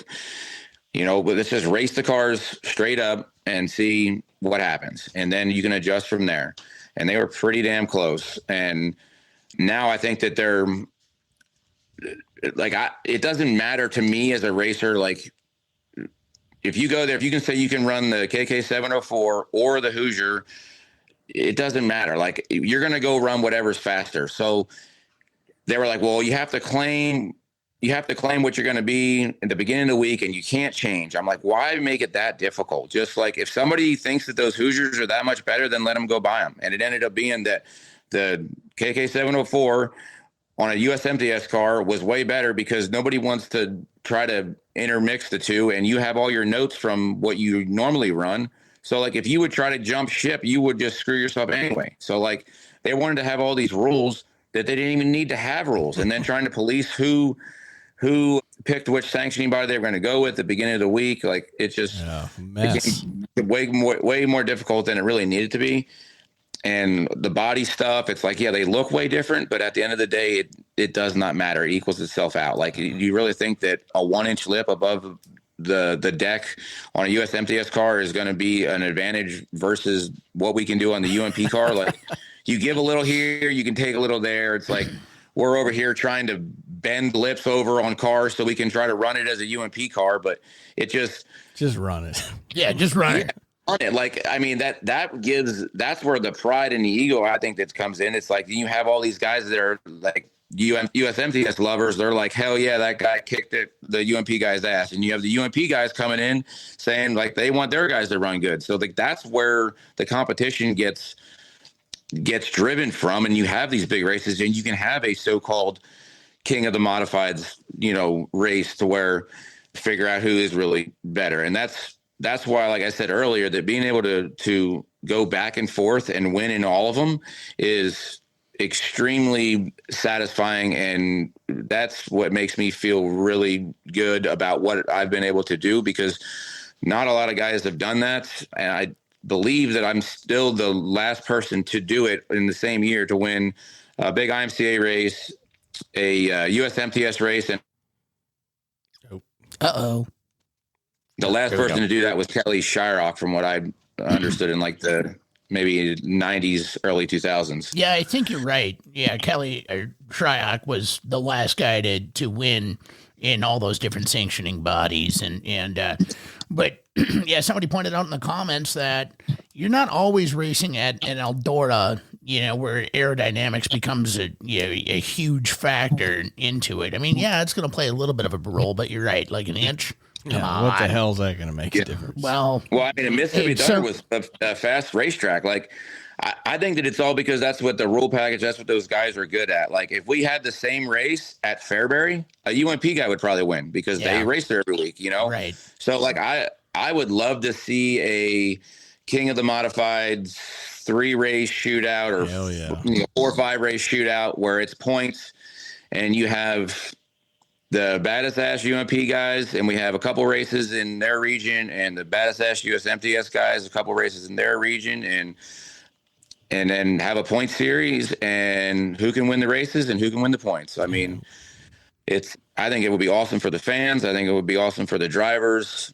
but let's just race the cars straight up and see what happens. And then you can adjust from there. And they were pretty damn close. And now I think that they're, like, it doesn't matter to me as a racer. Like, if you go there, if you can say you can run the KK704 or the Hoosier, it doesn't matter. Like, you're going to go run whatever's faster. So they were like, well, you have to claim what you're going to be at the beginning of the week, and you can't change. I'm like, why make it that difficult? Just like, if somebody thinks that those Hoosiers are that much better, then let them go buy them. And it ended up being that the KK704 on a USMTS car was way better because nobody wants to try to intermix the two, and you have all your notes from what you normally run. So like, if you would try to jump ship, you would just screw yourself anyway. So like, they wanted to have all these rules that they didn't even need to have rules, and then trying to police who picked which sanctioning body they were going to go with at the beginning of the week. Like, it's just way more difficult than it really needed to be. And the body stuff, it's like, they look way different, but at the end of the day, it does not matter. It equals itself out. Like, you really think that a 1-inch lip above the deck on a USMTS car is going to be an advantage versus what we can do on the UMP car? Like, you give a little here, you can take a little there. It's like, we're over here trying to bend lips over on cars so we can try to run it as a UMP car, but it just run it. Yeah, just run it. Like, I mean, that's where the pride and the ego, I think, that comes in. It's like, you have all these guys that are like USMTS lovers. They're like, hell yeah, that guy kicked the UMP guy's ass. And you have the UMP guys coming in saying like they want their guys to run good. So like, that's where the competition gets driven from. And you have these big races, and you can have a so-called king of the modifieds, race to where figure out who is really better. And that's why, like I said earlier, that being able to go back and forth and win in all of them is extremely satisfying. And that's what makes me feel really good about what I've been able to do, because not a lot of guys have done that. And I believe that I'm still the last person to do it in the same year, to win a big IMCA race, a USMTS race. And the last person to do that was Kelly Shyrock, from what I understood in like the maybe 90s, early 2000s. Yeah, I think you're right. Yeah, Kelly Shyrock was the last guy to win in all those different sanctioning bodies. But yeah, somebody pointed out in the comments that you're not always racing at an Eldora, where aerodynamics becomes a huge factor into it. I mean, yeah, it's going to play a little bit of a role, but you're right. Like an inch What the hell is that going to make a difference? Well, I mean, Mississippi Thunder was a fast racetrack. Like, I think that it's all because that's what the rule package, that's what those guys are good at. Like, if we had the same race at Fairbury, a UMP guy would probably win because they race there every week, Right. So, like, I would love to see a King of the Modifieds 3-race shootout or 4 or 5 race shootout where it's points and you have the baddest ass UMP guys, and we have a couple races in their region, and the baddest ass USMTS guys, a couple races in their region, and then have a point series, and who can win the races and who can win the points. I mean, I think it would be awesome for the fans. I think it would be awesome for the drivers.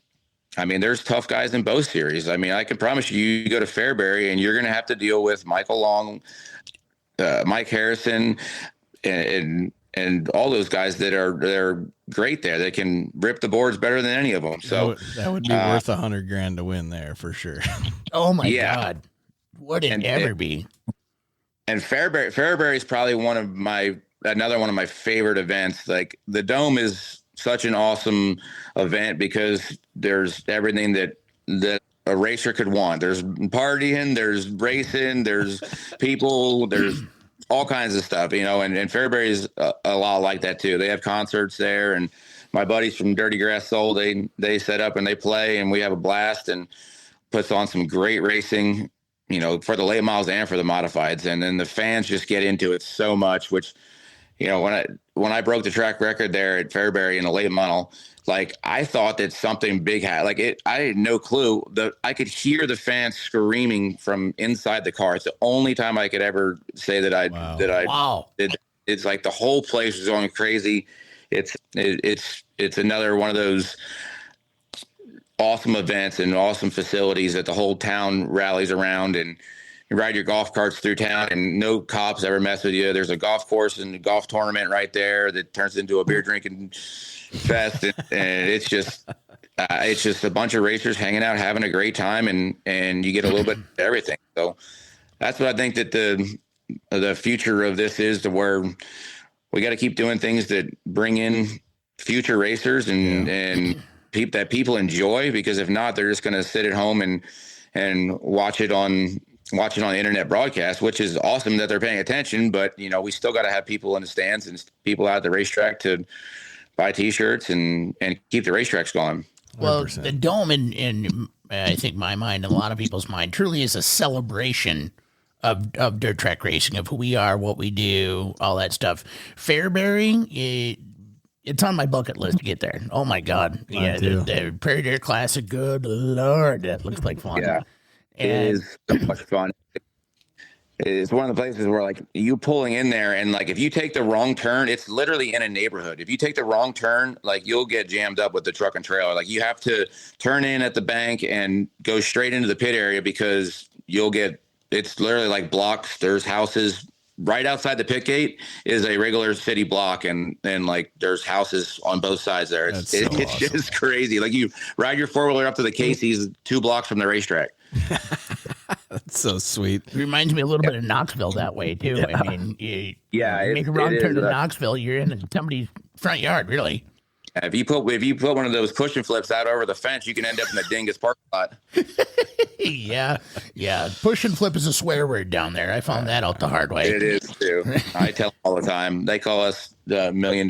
I mean, there's tough guys in both series. I mean, I can promise you go to Fairbury and you're going to have to deal with Michael Long, Mike Harrison, and all those guys they're great there. They can rip the boards better than any of them. So that would be worth $100,000 to win there for sure. Oh my God. Would it ever be? And Fairbury is probably another one of my favorite events. Like, the Dome is such an awesome event because there's everything that a racer could want. There's partying, there's racing, there's people, there's all kinds of stuff, and Fairbury is a lot like that too. They have concerts there, and my buddies from Dirty Grass Soul, they set up and they play, and we have a blast, and puts on some great racing, for the late models and for the modifieds. And then the fans just get into it so much, which, when I broke the track record there at Fairbury in the late model, like, I thought that something big I had no clue. I could hear the fans screaming from inside the car. It's the only time I could ever say that I did. It's like the whole place was going crazy. It's another one of those awesome events and awesome facilities that the whole town rallies around, and you ride your golf carts through town and no cops ever mess with you. There's a golf course and a golf tournament right there that turns into a beer drinking fest. And it's just a bunch of racers hanging out, having a great time, and you get a little bit of everything. So that's what I think that the future of this is, to where we got to keep doing things that bring in future racers and people enjoy, because if not, they're just going to sit at home and watch it on the internet broadcast, which is awesome that they're paying attention. But, we still got to have people in the stands and people out at the racetrack to buy T-shirts and keep the racetracks going. 100%. Well, the Dome, in I think my mind and a lot of people's mind, truly is a celebration of dirt track racing, of who we are, what we do, all that stuff. Fairbury, it's on my bucket list to get there. Oh my God. The Prairie Dare Classic. Good Lord. That looks like fun. Yeah. It is so much fun. It's one of the places where, like, you pulling in there, and, like, if you take the wrong turn, it's literally in a neighborhood. If you take the wrong turn, like, you'll get jammed up with the truck and trailer. Like, you have to turn in at the bank and go straight into the pit area, because it's literally like blocks. There's houses right outside the pit gate is a regular city block, and like there's houses on both sides there. It's just crazy. Like, you ride your 4-wheeler up to the Casey's 2 blocks from the racetrack. That's so sweet. It reminds me a little bit of Knoxville that way too. Yeah. I mean, you make a wrong turn to Knoxville, you're in somebody's front yard, really. If you put one of those push and flips out over the fence, you can end up in the dingus parking lot. Yeah. Push and flip is a swear word down there. I found that out the hard way. It is too. I tell them all the time. They call us the $1 million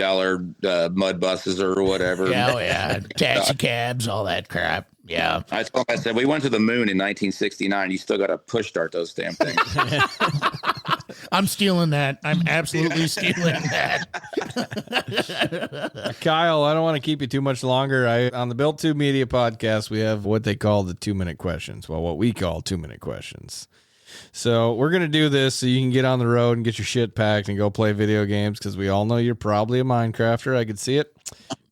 mud buses or whatever. Yeah. Taxi cabs, all that crap. Yeah. I said, we went to the moon in 1969. You still got to push start those damn things. I'm stealing that. I'm absolutely stealing that. Kyle, I don't want to keep you too much longer. On the Built2 Media Podcast, we have what they call the 2-minute questions. Well, what we call 2-minute questions. So we're going to do this so you can get on the road and get your shit packed and go play video games, because we all know you're probably a Minecrafter. I could see it.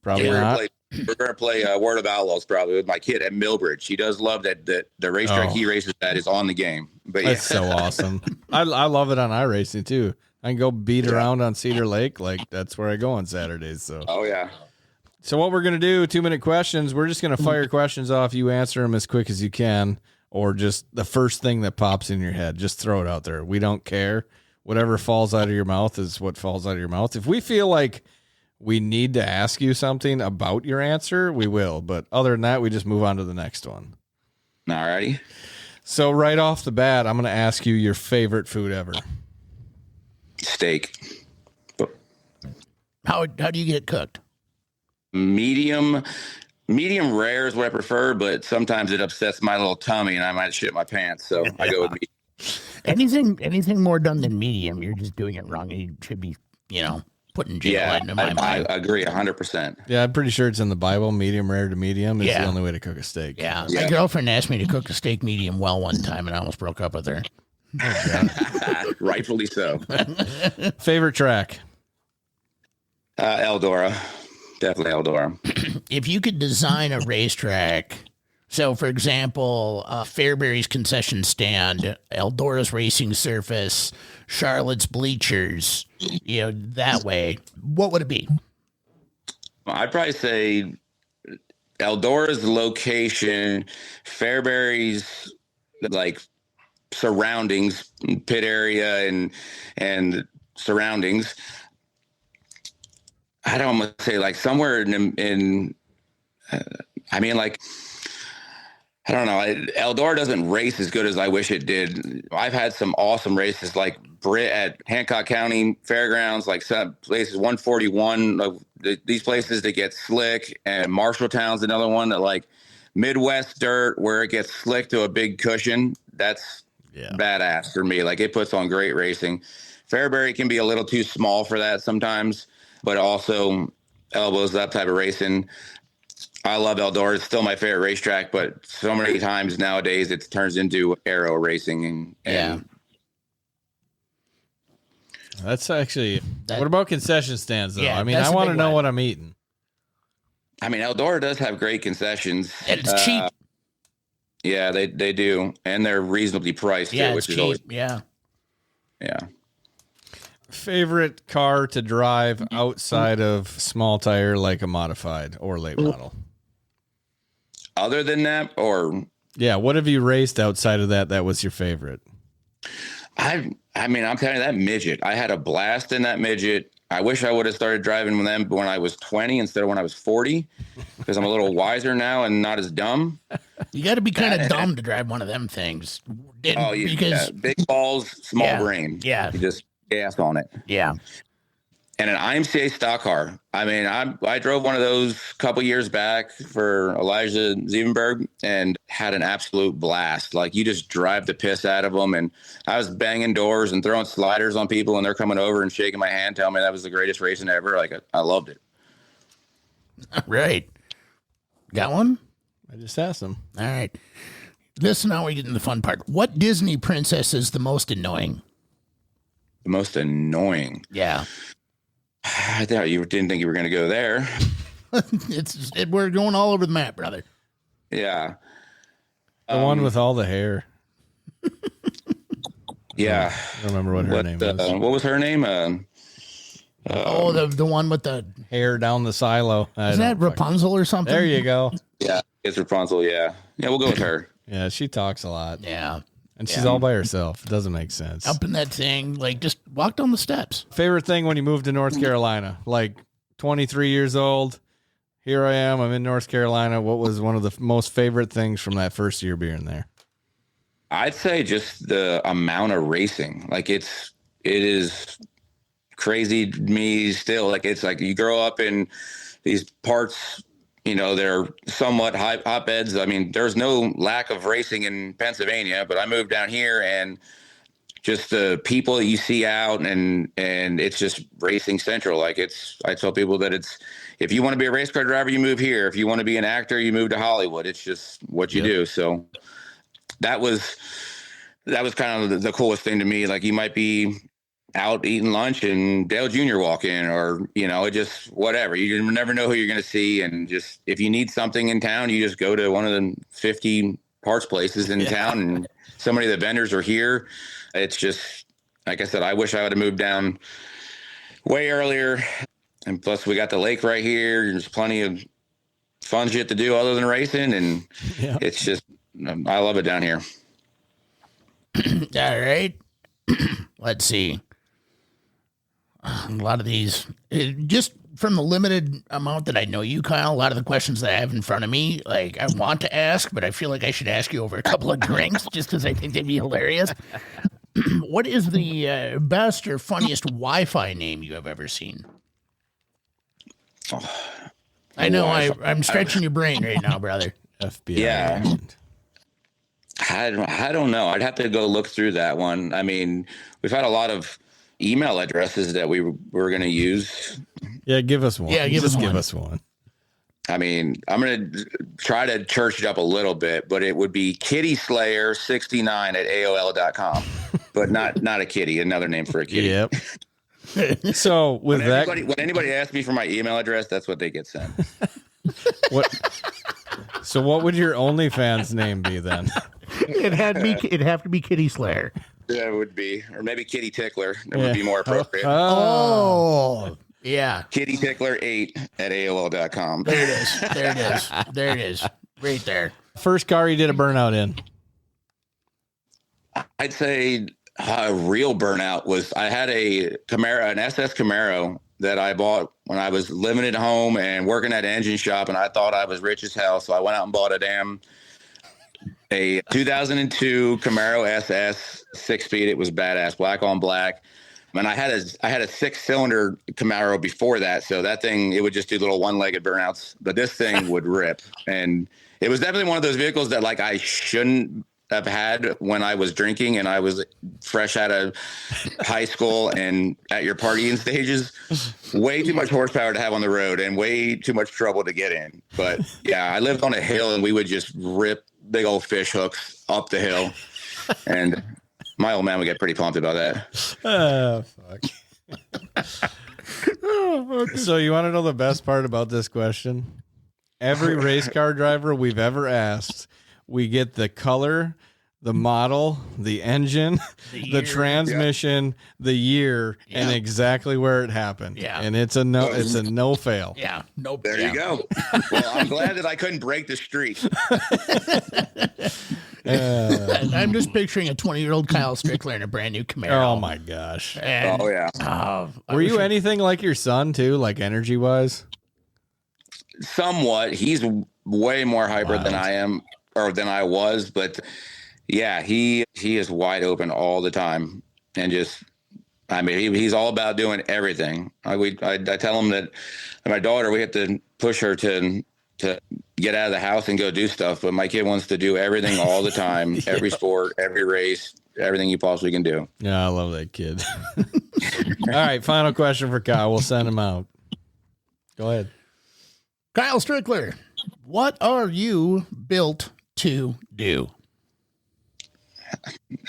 Probably not. We're going to play Word of Outlaws probably with my kid at Millbridge. He does love that the racetrack he races at is on the game. But that's so awesome. I love it on iRacing too. I can go beat around on Cedar Lake. Like, that's where I go on Saturdays. So. Oh yeah. So what we're going to do, 2-minute questions. We're just going to fire questions off. You answer them as quick as you can, or just the first thing that pops in your head. Just throw it out there. We don't care. Whatever falls out of your mouth is what falls out of your mouth. If we feel like we need to ask you something about your answer, we will. But other than that, we just move on to the next one. All righty. So right off the bat, I'm going to ask you your favorite food ever. Steak. How do you get it cooked? Medium rare is what I prefer, but sometimes it upsets my little tummy and I might shit my pants. So I go with medium. Anything more done than medium, you're just doing it wrong. You should be, put in jail. Yeah, in my mind. I agree 100%. Yeah, I'm pretty sure it's in the Bible. Medium rare to medium is the only way to cook a steak. Yeah. My girlfriend asked me to cook a steak medium well one time, and I almost broke up with her. Rightfully so. Favorite track? Eldora. Definitely Eldora. If you could design a racetrack, so for example, Fairbury's concession stand, Eldora's racing surface, Charlotte's bleachers, that way, what would it be? I'd probably say Eldora's location, Fairbury's like surroundings, pit area and surroundings. I'd almost say like somewhere in I don't know. Eldora doesn't race as good as I wish it did. I've had some awesome races like Britt at Hancock County Fairgrounds, like some places, 141, these places that get slick, and Marshalltown's another one that like Midwest dirt where it gets slick to a big cushion. That's badass for me. Like it puts on great racing. Fairbury can be a little too small for that sometimes, but also elbows that type of racing. I love Eldora. It's still my favorite racetrack, but so many times nowadays it turns into aero racing. And That's actually. What about concession stands, though? Yeah, I want to know what I'm eating. Eldora does have great concessions. And it's cheap. Yeah, they do, and they're reasonably priced too, which is cheap. always Yeah. Favorite car to drive outside of small tire, like a modified or late model? Other than that, or what have you raced outside of that was your favorite? I'm telling you, that midget. I had a blast in that midget. I wish I would have started driving with them when I was 20 instead of when I was 40, because I'm a little wiser now and not as dumb. You got to be kind of dumb to drive one of them things. Because big balls, small brain. Yeah. You just gas on it. Yeah. And an IMCA stock car. I drove one of those a couple years back for Elijah Ziebenberg and had an absolute blast. Like you just drive the piss out of them. And I was banging doors and throwing sliders on people, and they're coming over and shaking my hand, telling me that was the greatest racing ever. Like I loved it. Right. Got one? I just asked them. All right. Now we get into the fun part. What Disney princess is the most annoying? The most annoying. Yeah. I thought you didn't think you were going to go there. We're going all over the map, brother. Yeah. The one with all the hair. Yeah. I don't remember what her name was. What was her name? The one with the hair down the silo. Is that Rapunzel or something? There you go. Yeah, it's Rapunzel. Yeah, we'll go with her. Yeah, she talks a lot. Yeah. And she's all by herself. It doesn't make sense. Up in that thing, like just walk down the steps. Favorite thing when you moved to North Carolina? Like 23 years old. Here I am. I'm in North Carolina. What was one of the most favorite things from that first year being there? I'd say just the amount of racing. Like it is crazy to me still. Like it's like you grow up in these parts, they're somewhat hotbeds. I mean, there's no lack of racing in Pennsylvania, but I moved down here and just the people that you see out and it's just racing central. Like I tell people that if you want to be a race car driver, you move here. If you want to be an actor, you move to Hollywood. It's just what you do. So that was kind of the coolest thing to me. Like you might be out eating lunch and Dale Jr. walk in, or it just whatever. You never know who you're going to see, and just if you need something in town, you just go to one of the 50 parts places in town, and so many of the vendors are here. It's just like I said. I wish I would have moved down way earlier, and plus we got the lake right here. There's plenty of fun shit to do other than racing, and it's just I love it down here. All right. Let's see. A lot of these, just from the limited amount that I know you, Kyle, a lot of the questions that I have in front of me, like I want to ask, but I feel like I should ask you over a couple of drinks just because I think they'd be hilarious. What is the best or funniest Wi-Fi name you have ever seen? I know I'm stretching your brain right now, brother. FBI. Yeah. I don't know. I'd have to go look through that one. I mean, we've had a lot of email addresses that we were going to use. Yeah, give us one. Yeah, give us one. I mean, I'm going to try to church it up a little bit, but it would be kittyslayer69@aol.com, but not a kitty, another name for a kitty. Yep. So with when anybody asks me for my email address, that's what they get sent. So what would your OnlyFans name be then? It'd have to be Kitty Slayer. Yeah, it would be, or maybe Kitty Tickler. That would be more appropriate. Oh, yeah. Kitty Tickler 8@aol.com. There it is. There it is. Right there. First car you did a burnout in? I'd say a real burnout was I had a Camaro, an SS Camaro that I bought when I was living at home and working at an engine shop, and I thought I was rich as hell. So I went out and bought a 2002 Camaro SS 6-speed. It was badass, black on black. And I had a 6-cylinder Camaro before that. So that thing, it would just do little one-legged burnouts, but this thing would rip. And it was definitely one of those vehicles that like I shouldn't have had when I was drinking and I was fresh out of high school and at your partying stages. Way too much horsepower to have on the road and way too much trouble to get in. But yeah, I lived on a hill and we would just rip big old fish hooks up the hill. And my old man would get pretty pumped about that. Oh, fuck. So you want to know the best part about this question? Every race car driver we've ever asked, we get the color, the model, the engine, the transmission, the year, and exactly where it happened. Yeah. And it's a no fail. Yeah. Nope. There you go. Well, I'm glad that I couldn't break the streak. I'm just picturing a 20-year-old Kyle Strickler in a brand new Camaro. Oh my gosh. And, Oh yeah. Were you anything like your son too, like energy wise? Somewhat. He's way more hyper than I am, or than I was, but yeah, he is wide open all the time, and just, I mean, he's all about doing everything. I tell him that my daughter, we have to push her to get out of the house and go do stuff, but my kid wants to do everything all the time, every sport, every race, everything you possibly can do. Yeah, I love that kid. All right, final question for Kyle. We'll send him out. Go ahead. Kyle Strickler, what are you built to do?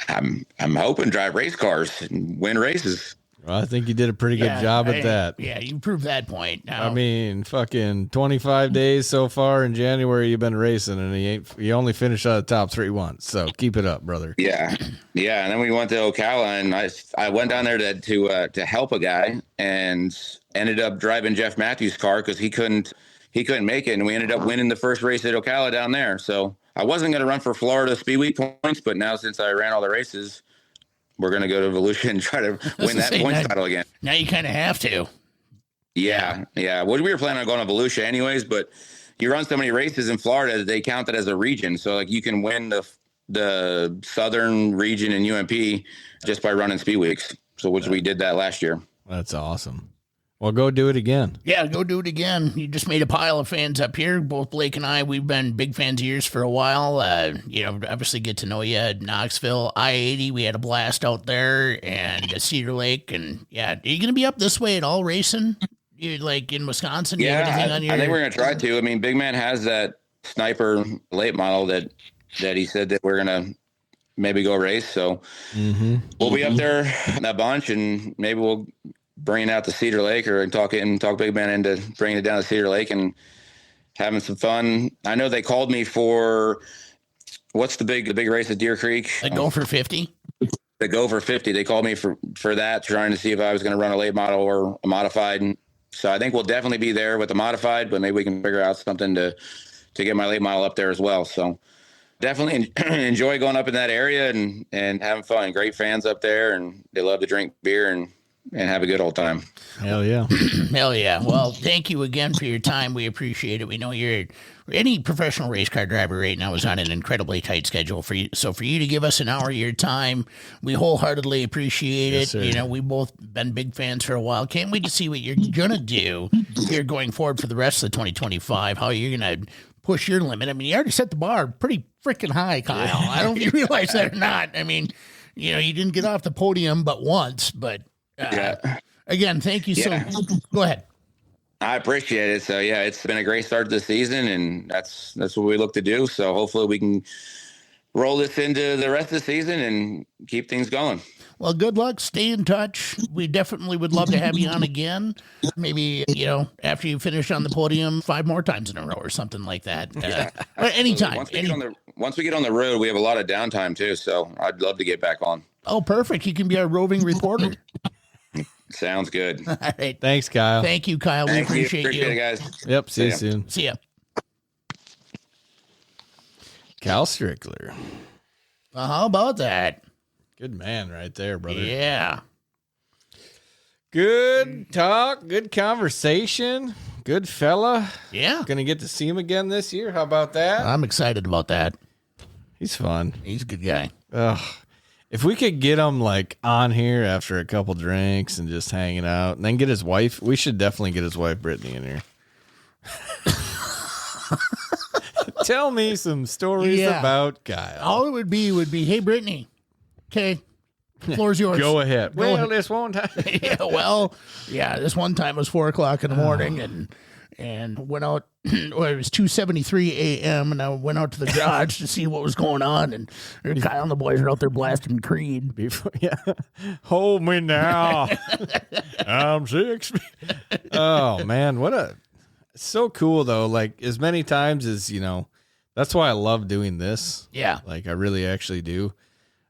I'm hoping to drive race cars and win races. Well, I think you did a pretty good job at that. Yeah, you proved that point. Now, I mean, fucking 25 days so far in January you've been racing, and you only finished out of the top 3 once. So keep it up, brother. Yeah. Yeah. And then we went to Ocala, and I went down there to help a guy, and ended up driving Jeff Matthews' car because he couldn't make it. And we ended up winning the first race at Ocala down there. So I wasn't going to run for Florida Speed Week points, but now since I ran all the races, we're going to go to Volusia and try to win that points title again. Now you kind of have to. Yeah. Yeah. Well, we were planning on going to Volusia anyways, but you run so many races in Florida that they count it as a region. So like you can win the Southern region in UMP just by running Speed Weeks. So which we did that last year. That's awesome. Well, go do it again. Yeah, go do it again. You just made a pile of fans up here. Both Blake and I, we've been big fans of yours for a while. Obviously get to know you at Knoxville. I-80, we had a blast out there, and Cedar Lake. And, yeah, are you going to be up this way at all racing? You like in Wisconsin? Yeah, I think we're going to try to. I mean, Big Man has that Sniper late model that he said that we're going to maybe go race. So we'll be up there a bunch, and maybe we'll bring it out to Cedar Lake or talk Big Man into bringing it down to Cedar Lake and having some fun. I know they called me for what's the big race at Deer Creek? The Gopher 50. The Gopher 50. They called me for that, trying to see if I was going to run a late model or a modified. And so I think we'll definitely be there with the modified, but maybe we can figure out something to get my late model up there as well. So definitely enjoy going up in that area and having fun. Great fans up there, and they love to drink beer and have a good old time. Hell yeah. Hell yeah. Well, thank you again for your time. We appreciate it. We know any professional race car driver right now is on an incredibly tight schedule for you. So for you to give us an hour of your time, we wholeheartedly appreciate it. Sir. You know, we've both been big fans for a while. Can't wait to see what you're going to do here going forward for the rest of 2025, how you're going to push your limit. I mean, you already set the bar pretty freaking high, Kyle. I don't know if you realize that or not. I mean, you know, you didn't get off the podium but once, but again, thank you so much. Go ahead. I appreciate it. So yeah, it's been a great start to the season, and that's what we look to do. So hopefully we can roll this into the rest of the season and keep things going. Well, good luck. Stay in touch. We definitely would love to have you on again. Maybe, you know, after you finish on the podium 5 more times in a row or something like that. Anytime. Once we get on the road, we have a lot of downtime too. So I'd love to get back on. Oh, perfect. You can be our roving reporter. Sounds good. All right. Thanks, Kyle. Thank you, Kyle. We appreciate you. Appreciate it, guys. Yep. See you ya. soon. See ya. Cal Strickler. How about that? Good man right there, brother. Yeah. Good talk. Good conversation. Good fella. Yeah. Gonna get to see him again this year. How about that? I'm excited about that. He's fun. He's a good guy. Ugh. If we could get him like on here after a couple drinks and just hanging out, and then get his wife, we should definitely get his wife Brittany in here. Tell me some stories about Kyle. All it would be, hey, Brittany. Okay. Floor's yours. Go ahead. Go Well, ahead. this one time. This one time was 4:00 in the morning and went out. Well, it was 2:73 a.m. and I went out to the garage to see what was going on. And Kyle and the boys are out there blasting Creed. Hold me now. I'm 6. Oh man, it's so cool though. Like as many times as, you know, that's why I love doing this. Yeah. Like I really actually do.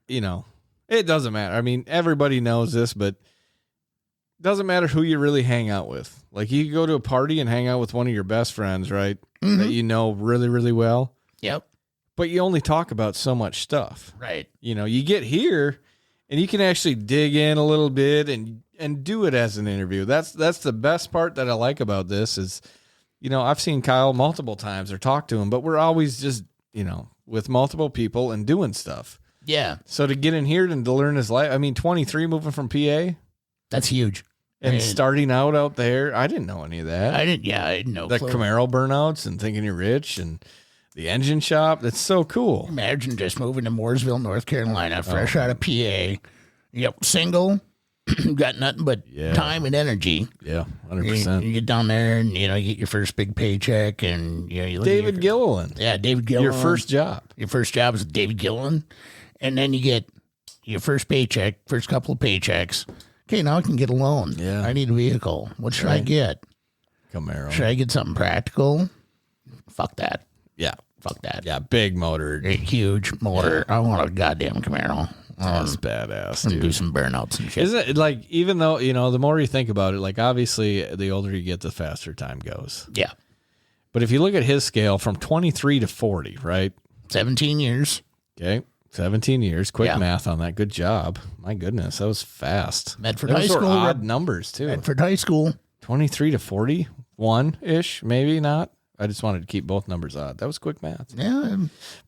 You know, it doesn't matter. I mean, everybody knows this, but it doesn't matter who you really hang out with. Like you can go to a party and hang out with one of your best friends, right? Mm-hmm. That you know really, really well. Yep. But you only talk about so much stuff. Right. You know, you get here and you can actually dig in a little bit and do it as an interview. That's the best part that I like about this is, you know, I've seen Kyle multiple times or talked to him, but we're always just, you know, with multiple people and doing stuff. Yeah. So to get in here and to learn his life, I mean, 23 moving from PA. That's huge. And starting out there, I didn't know any of that. I didn't know. The Camaro burnouts and thinking you're rich and the engine shop. That's so cool. Imagine just moving to Mooresville, North Carolina, fresh out of PA. Yep. Single. Got nothing but time and energy. Yeah, 100%. You get down there and, you know, you get your first big paycheck and, you know, you look David Gilliland. Yeah, David Gilliland. Your first job. Your first job is David Gilliland. And then you get your first paycheck, first couple of paychecks. Okay, now I can get a loan. Yeah. I need a vehicle. What should I get? Camaro. Should I get something practical? Fuck that. Yeah. Fuck that. Yeah, big motor. A huge motor. I want a goddamn Camaro. That's badass, And dude. do some burnouts and shit. Isn't it like, even though, you know, the more you think about it, like obviously the older you get, the faster time goes. Yeah. But if you look at his scale from 23 to 40, right? 17 years. Okay. 17 years. Quick Yeah. math on that. Good job. My goodness. That was fast. Medford Those High were School. odd numbers too. Medford High School. 23 to 41-ish, maybe not. I just wanted to keep both numbers odd. That was quick math. Yeah.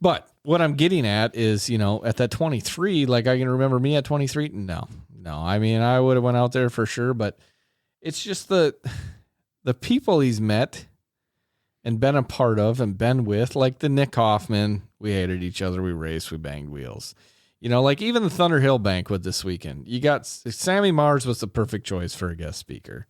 But what I'm getting at is, you know, at that 23, like I can remember me at 23. No. I mean, I would have went out there for sure, but it's just the people he's met and been a part of and been with, like the Nick Hoffman. We hated each other. We raced. We banged wheels. You know, like even the Thunder Hill banquet this weekend. You got Sammy Mars was the perfect choice for a guest speaker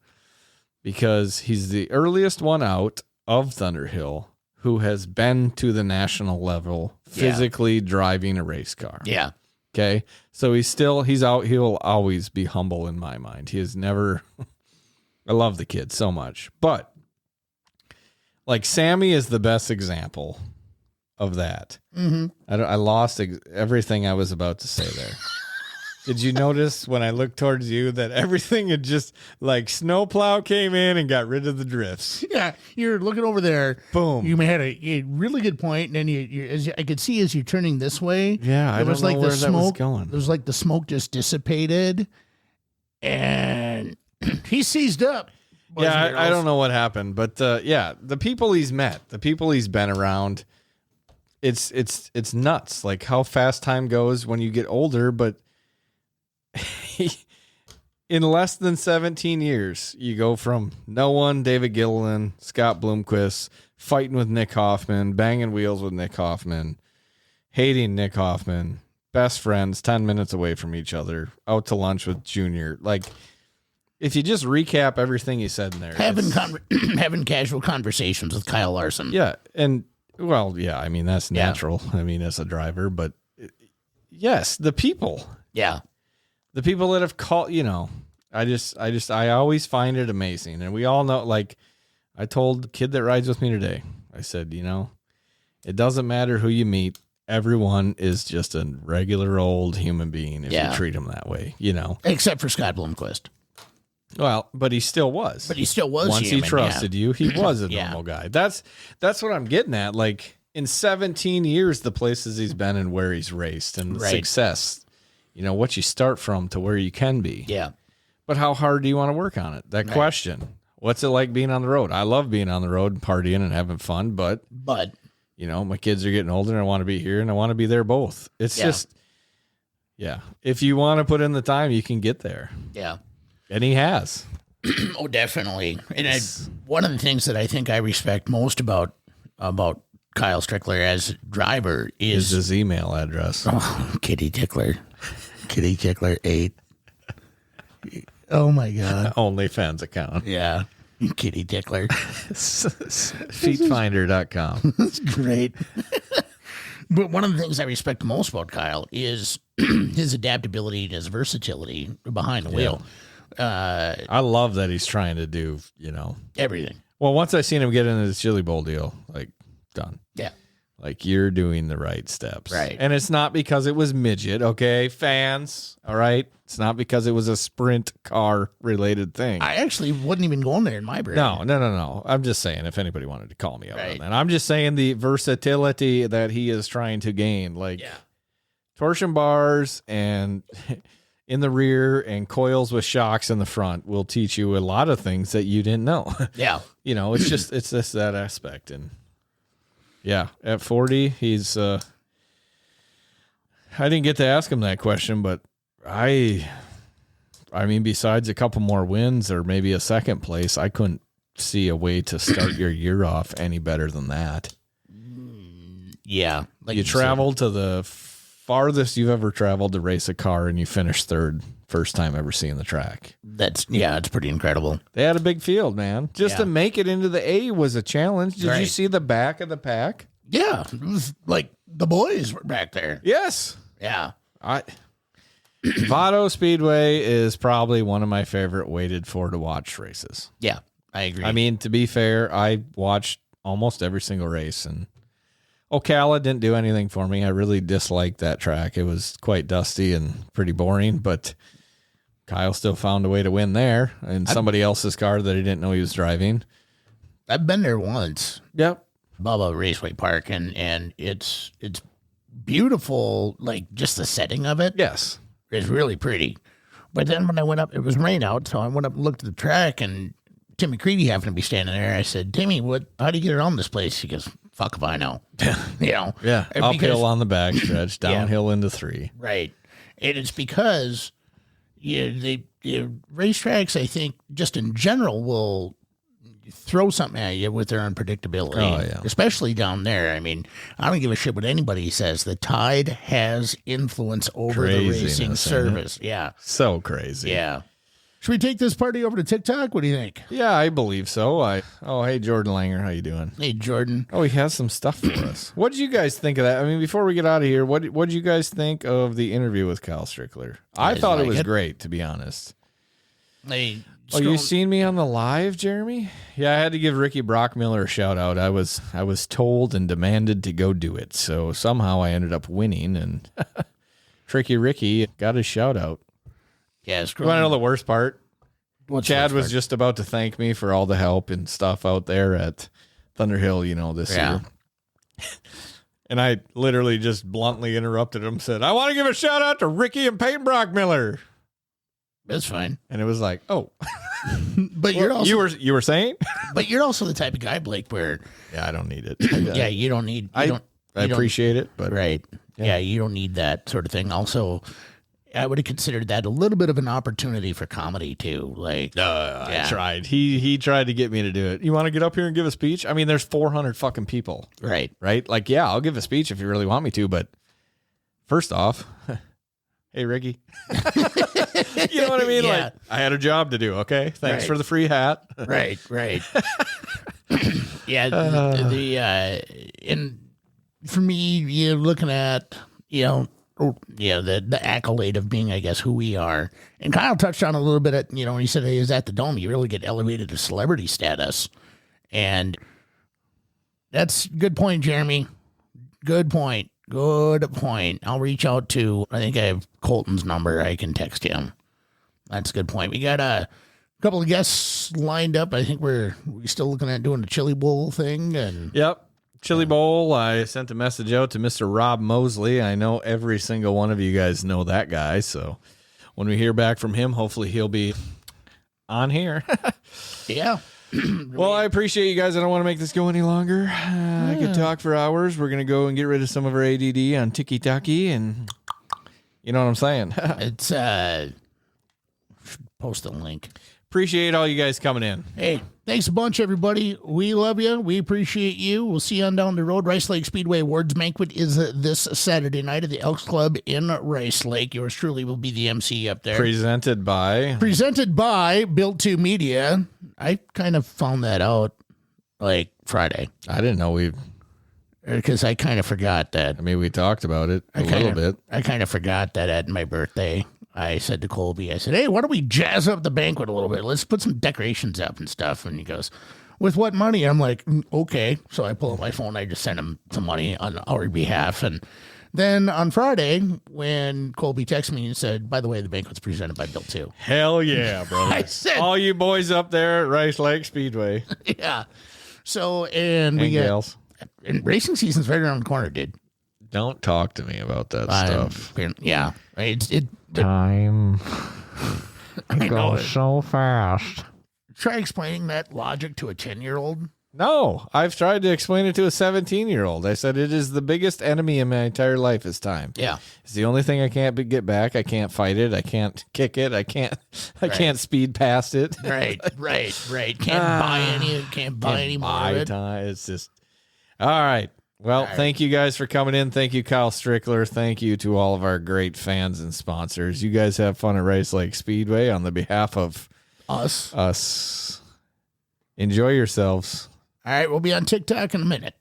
because he's the earliest one out of Thunder Hill who has been to the national level physically driving a race car. Yeah. Okay. So he's out. He'll always be humble in my mind. He has never, I love the kid so much, but like Sammy is the best example of that. Mm-hmm. I lost everything I was about to say there. Did you notice when I looked towards you that everything had just like snowplow came in and got rid of the drifts? Yeah, you're looking over there. Boom. You had a really good point, and then I could see as you're turning this way. Yeah, I it don't was know like where the that was smoke. going. It was like the smoke just dissipated, and he seized up. Yeah, I don't know what happened, but the people he's met, the people he's been around, it's nuts. Like how fast time goes when you get older, but in less than 17 years, you go from no one, David Gilliland, Scott Bloomquist, fighting with Nick Hoffman, banging wheels with Nick Hoffman, hating Nick Hoffman, best friends, 10 minutes away from each other, out to lunch with Junior. Like, if you just recap everything he said in there. Having casual conversations with Kyle Larson. Yeah. And, well, yeah, I mean, that's natural. I mean, as a driver, but yes, the people. Yeah. The people that have called, I always find it amazing. And we all know, like, I told the kid that rides with me today, I said, it doesn't matter who you meet. Everyone is just a regular old human being if you treat them that way, Except for Scott Bloomquist. Well, but he still was. Once human, he trusted you, he was a normal guy. That's what I'm getting at. Like, in 17 years, the places he's been and where he's raced and the success, what you start from to where you can be. Yeah. But how hard do you want to work on it? That question. What's it like being on the road? I love being on the road and partying and having fun, but my kids are getting older and I want to be here and I want to be there both. It's just, if you want to put in the time, you can get there. Yeah. And he has. Oh, definitely. And one of the things that I think I respect most about Kyle Strickler as driver is his email address. Oh, Kitty Tickler 8. Oh my God. OnlyFans account. Yeah. Kitty Tickler. Feetfinder.com. That's great. But one of the things I respect most about Kyle is his adaptability and his versatility behind the wheel. I love that he's trying to do, everything. Well, once I seen him get into this Chili Bowl deal, like, done. Yeah. Like, you're doing the right steps. Right. And it's not because it was midget, okay? Fans, all right? It's not because it was a sprint car related thing. I actually wouldn't even go in there in my brain. No. I'm just saying if anybody wanted to call me out on that. I'm just saying the versatility that he is trying to gain. Like, torsion bars and in the rear and coils with shocks in the front will teach you a lot of things that you didn't know. Yeah. It's just that aspect. And at 40, he's, I didn't get to ask him that question, but I mean, besides a couple more wins or maybe a second place, I couldn't see a way to start your year off any better than that. Yeah. Like you traveled to the farthest you've ever traveled to race a car and you finished third, first time ever seeing the track. It's pretty incredible. They had a big field, man. Just to make it into the A was a challenge. Did you see the back of the pack? Yeah. It was like the boys were back there. Yes. Yeah. Vado Speedway is probably one of my favorite waited for to watch races. Yeah, I agree. I mean, to be fair, I watched almost every single race, and Ocala didn't do anything for me. I really disliked that track. It was quite dusty and pretty boring, but Kyle still found a way to win there in somebody else's car that he didn't know he was driving. I've been there once. Yep. Bubba Raceway Park, and it's beautiful, like just the setting of it. Yes. It's really pretty. But then when I went up, it was rain out, so I went up and looked at the track, and Timmy Creedy happened to be standing there. I said, Timmy, how do you get around this place? He goes, fuck if I know. Yeah. Uphill on the back stretch, downhill into 3. Right. And it's because the racetracks, I think, just in general, will throw something at you with their unpredictability. Oh, yeah. Especially down there. I mean, I don't give a shit what anybody says. The tide has influence over the racing service. Yeah. So crazy. Yeah. Should we take this party over to TikTok? What do you think? Yeah, I believe so. Hey, Jordan Langer, how you doing? Hey, Jordan. Oh, he has some stuff for us. What did you guys think of that? I mean, before we get out of here, what did you guys think of the interview with Kyle Strickler? I thought it was great, to be honest. You seen me on the live, Jeremy? Yeah, I had to give Ricky Brockmiller a shout out. I was told and demanded to go do it. So somehow I ended up winning, and Tricky Ricky got his shout out. Yeah, you want to know the worst part? Chad was part? just about to thank me for all the help and stuff out there at Thunderhill, this year. And I literally just bluntly interrupted him, said, I want to give a shout out to Ricky and Peyton Brockmiller. That's fine. And it was like, oh, But you're also you were saying? but you're also the type of guy, Blake, where Yeah, I don't need it. yeah, you don't need. I appreciate it, but Right. Yeah, you don't need that sort of thing. Also, I would have considered that a little bit of an opportunity for comedy too. Like, I tried. He tried to get me to do it. You want to get up here and give a speech? I mean, there's 400 fucking people. right. Like, yeah, I'll give a speech if you really want me to, but first off, hey, Ricky. You know what I mean? Yeah. Like, I had a job to do, okay? Thanks Right. for the free hat. Right. Yeah. And for me, you're looking at, the accolade of being, I guess, who we are. And Kyle touched on a little bit at, when he said he was at the Dome, you really get elevated to celebrity status. And that's a good point, Jeremy. Good point. I'll reach out to, I think I have Colton's number. I can text him. That's a good point. We got a couple of guests lined up. I think we're still looking at doing the Chili Bowl thing. And Yep. Chili Bowl. I sent a message out to Mr. Rob Mosley. I know every single one of you guys know that guy. So when we hear back from him, hopefully he'll be on here. yeah. Well, I appreciate you guys. I don't want to make this go any longer. I could talk for hours. We're going to go and get rid of some of our ADD on Tiki-Taki, and you know what I'm saying? It's, post the link. Appreciate all you guys coming in. Hey, thanks a bunch, everybody. We love you. We appreciate you. We'll see you on down the road. Rice Lake Speedway Awards Banquet is this Saturday night at the Elks Club in Rice Lake. Yours truly will be the MC up there. Presented by Built2 Media. I kind of found that out like Friday I didn't know because I kind of forgot that. we talked about it a little bit. I kind of forgot that at my birthday. I said to Colby, I said, hey, why don't we jazz up the banquet a little bit? Let's put some decorations up and stuff. And he goes, with what money? I'm like, okay. So I pull up my phone. I just sent him some money on our behalf. And then on Friday, when Colby texted me and said, by the way, the banquet's presented by Built2. Hell yeah, brother. I said, all you boys up there at Rice Lake Speedway. yeah. So, and we gals. And racing season's right around the corner, dude. Don't talk to me about that stuff. Yeah. Time I know goes it. so fast. Try explaining that logic to a 10-year-old. No, I've tried to explain it to a 17-year-old. I said it is the biggest enemy in my entire life is time. Yeah. It's the only thing I can't get back. I can't fight it. I can't kick it. I can't speed past it. Right. Can't buy any more of it. Time. It's just all right. Well, thank you guys for coming in. Thank you, Kyle Strickler. Thank you to all of our great fans and sponsors. You guys have fun at Rice Lake Speedway on the behalf of us. Enjoy yourselves. All right, we'll be on TikTok in a minute.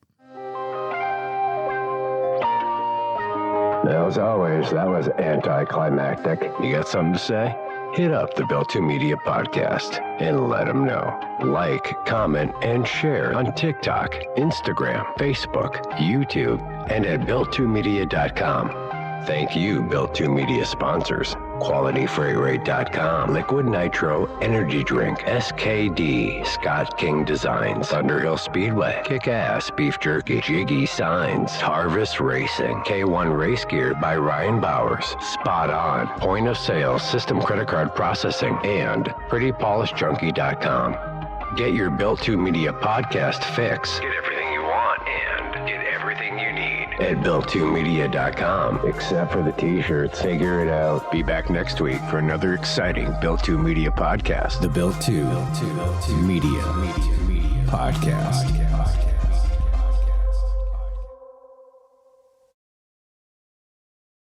As always, that was anticlimactic. You got something to say? Hit up the Built2 Media Podcast and let them know. Like, comment, and share on TikTok, Instagram, Facebook, YouTube, and at Built2Media.com. Thank you, Built2 Media sponsors. QualityFreightRate.com, Liquid Nitro Energy Drink, SKD, Scott King Designs, Thunderhill Speedway, Kick-Ass Beef Jerky, Jiggy Signs, Harvest Racing, K1 Race Gear by Ryan Bowers, Spot On, Point of Sale System Credit Card Processing, and PrettyPolishJunkie.com. Get your Built2 Media Podcast fix. Get everything you want and get everything you need at Built2Media.com. Except for the t-shirts. Figure it out. Be back next week for another exciting Built2 Media Podcast. The Built2 Media Podcast.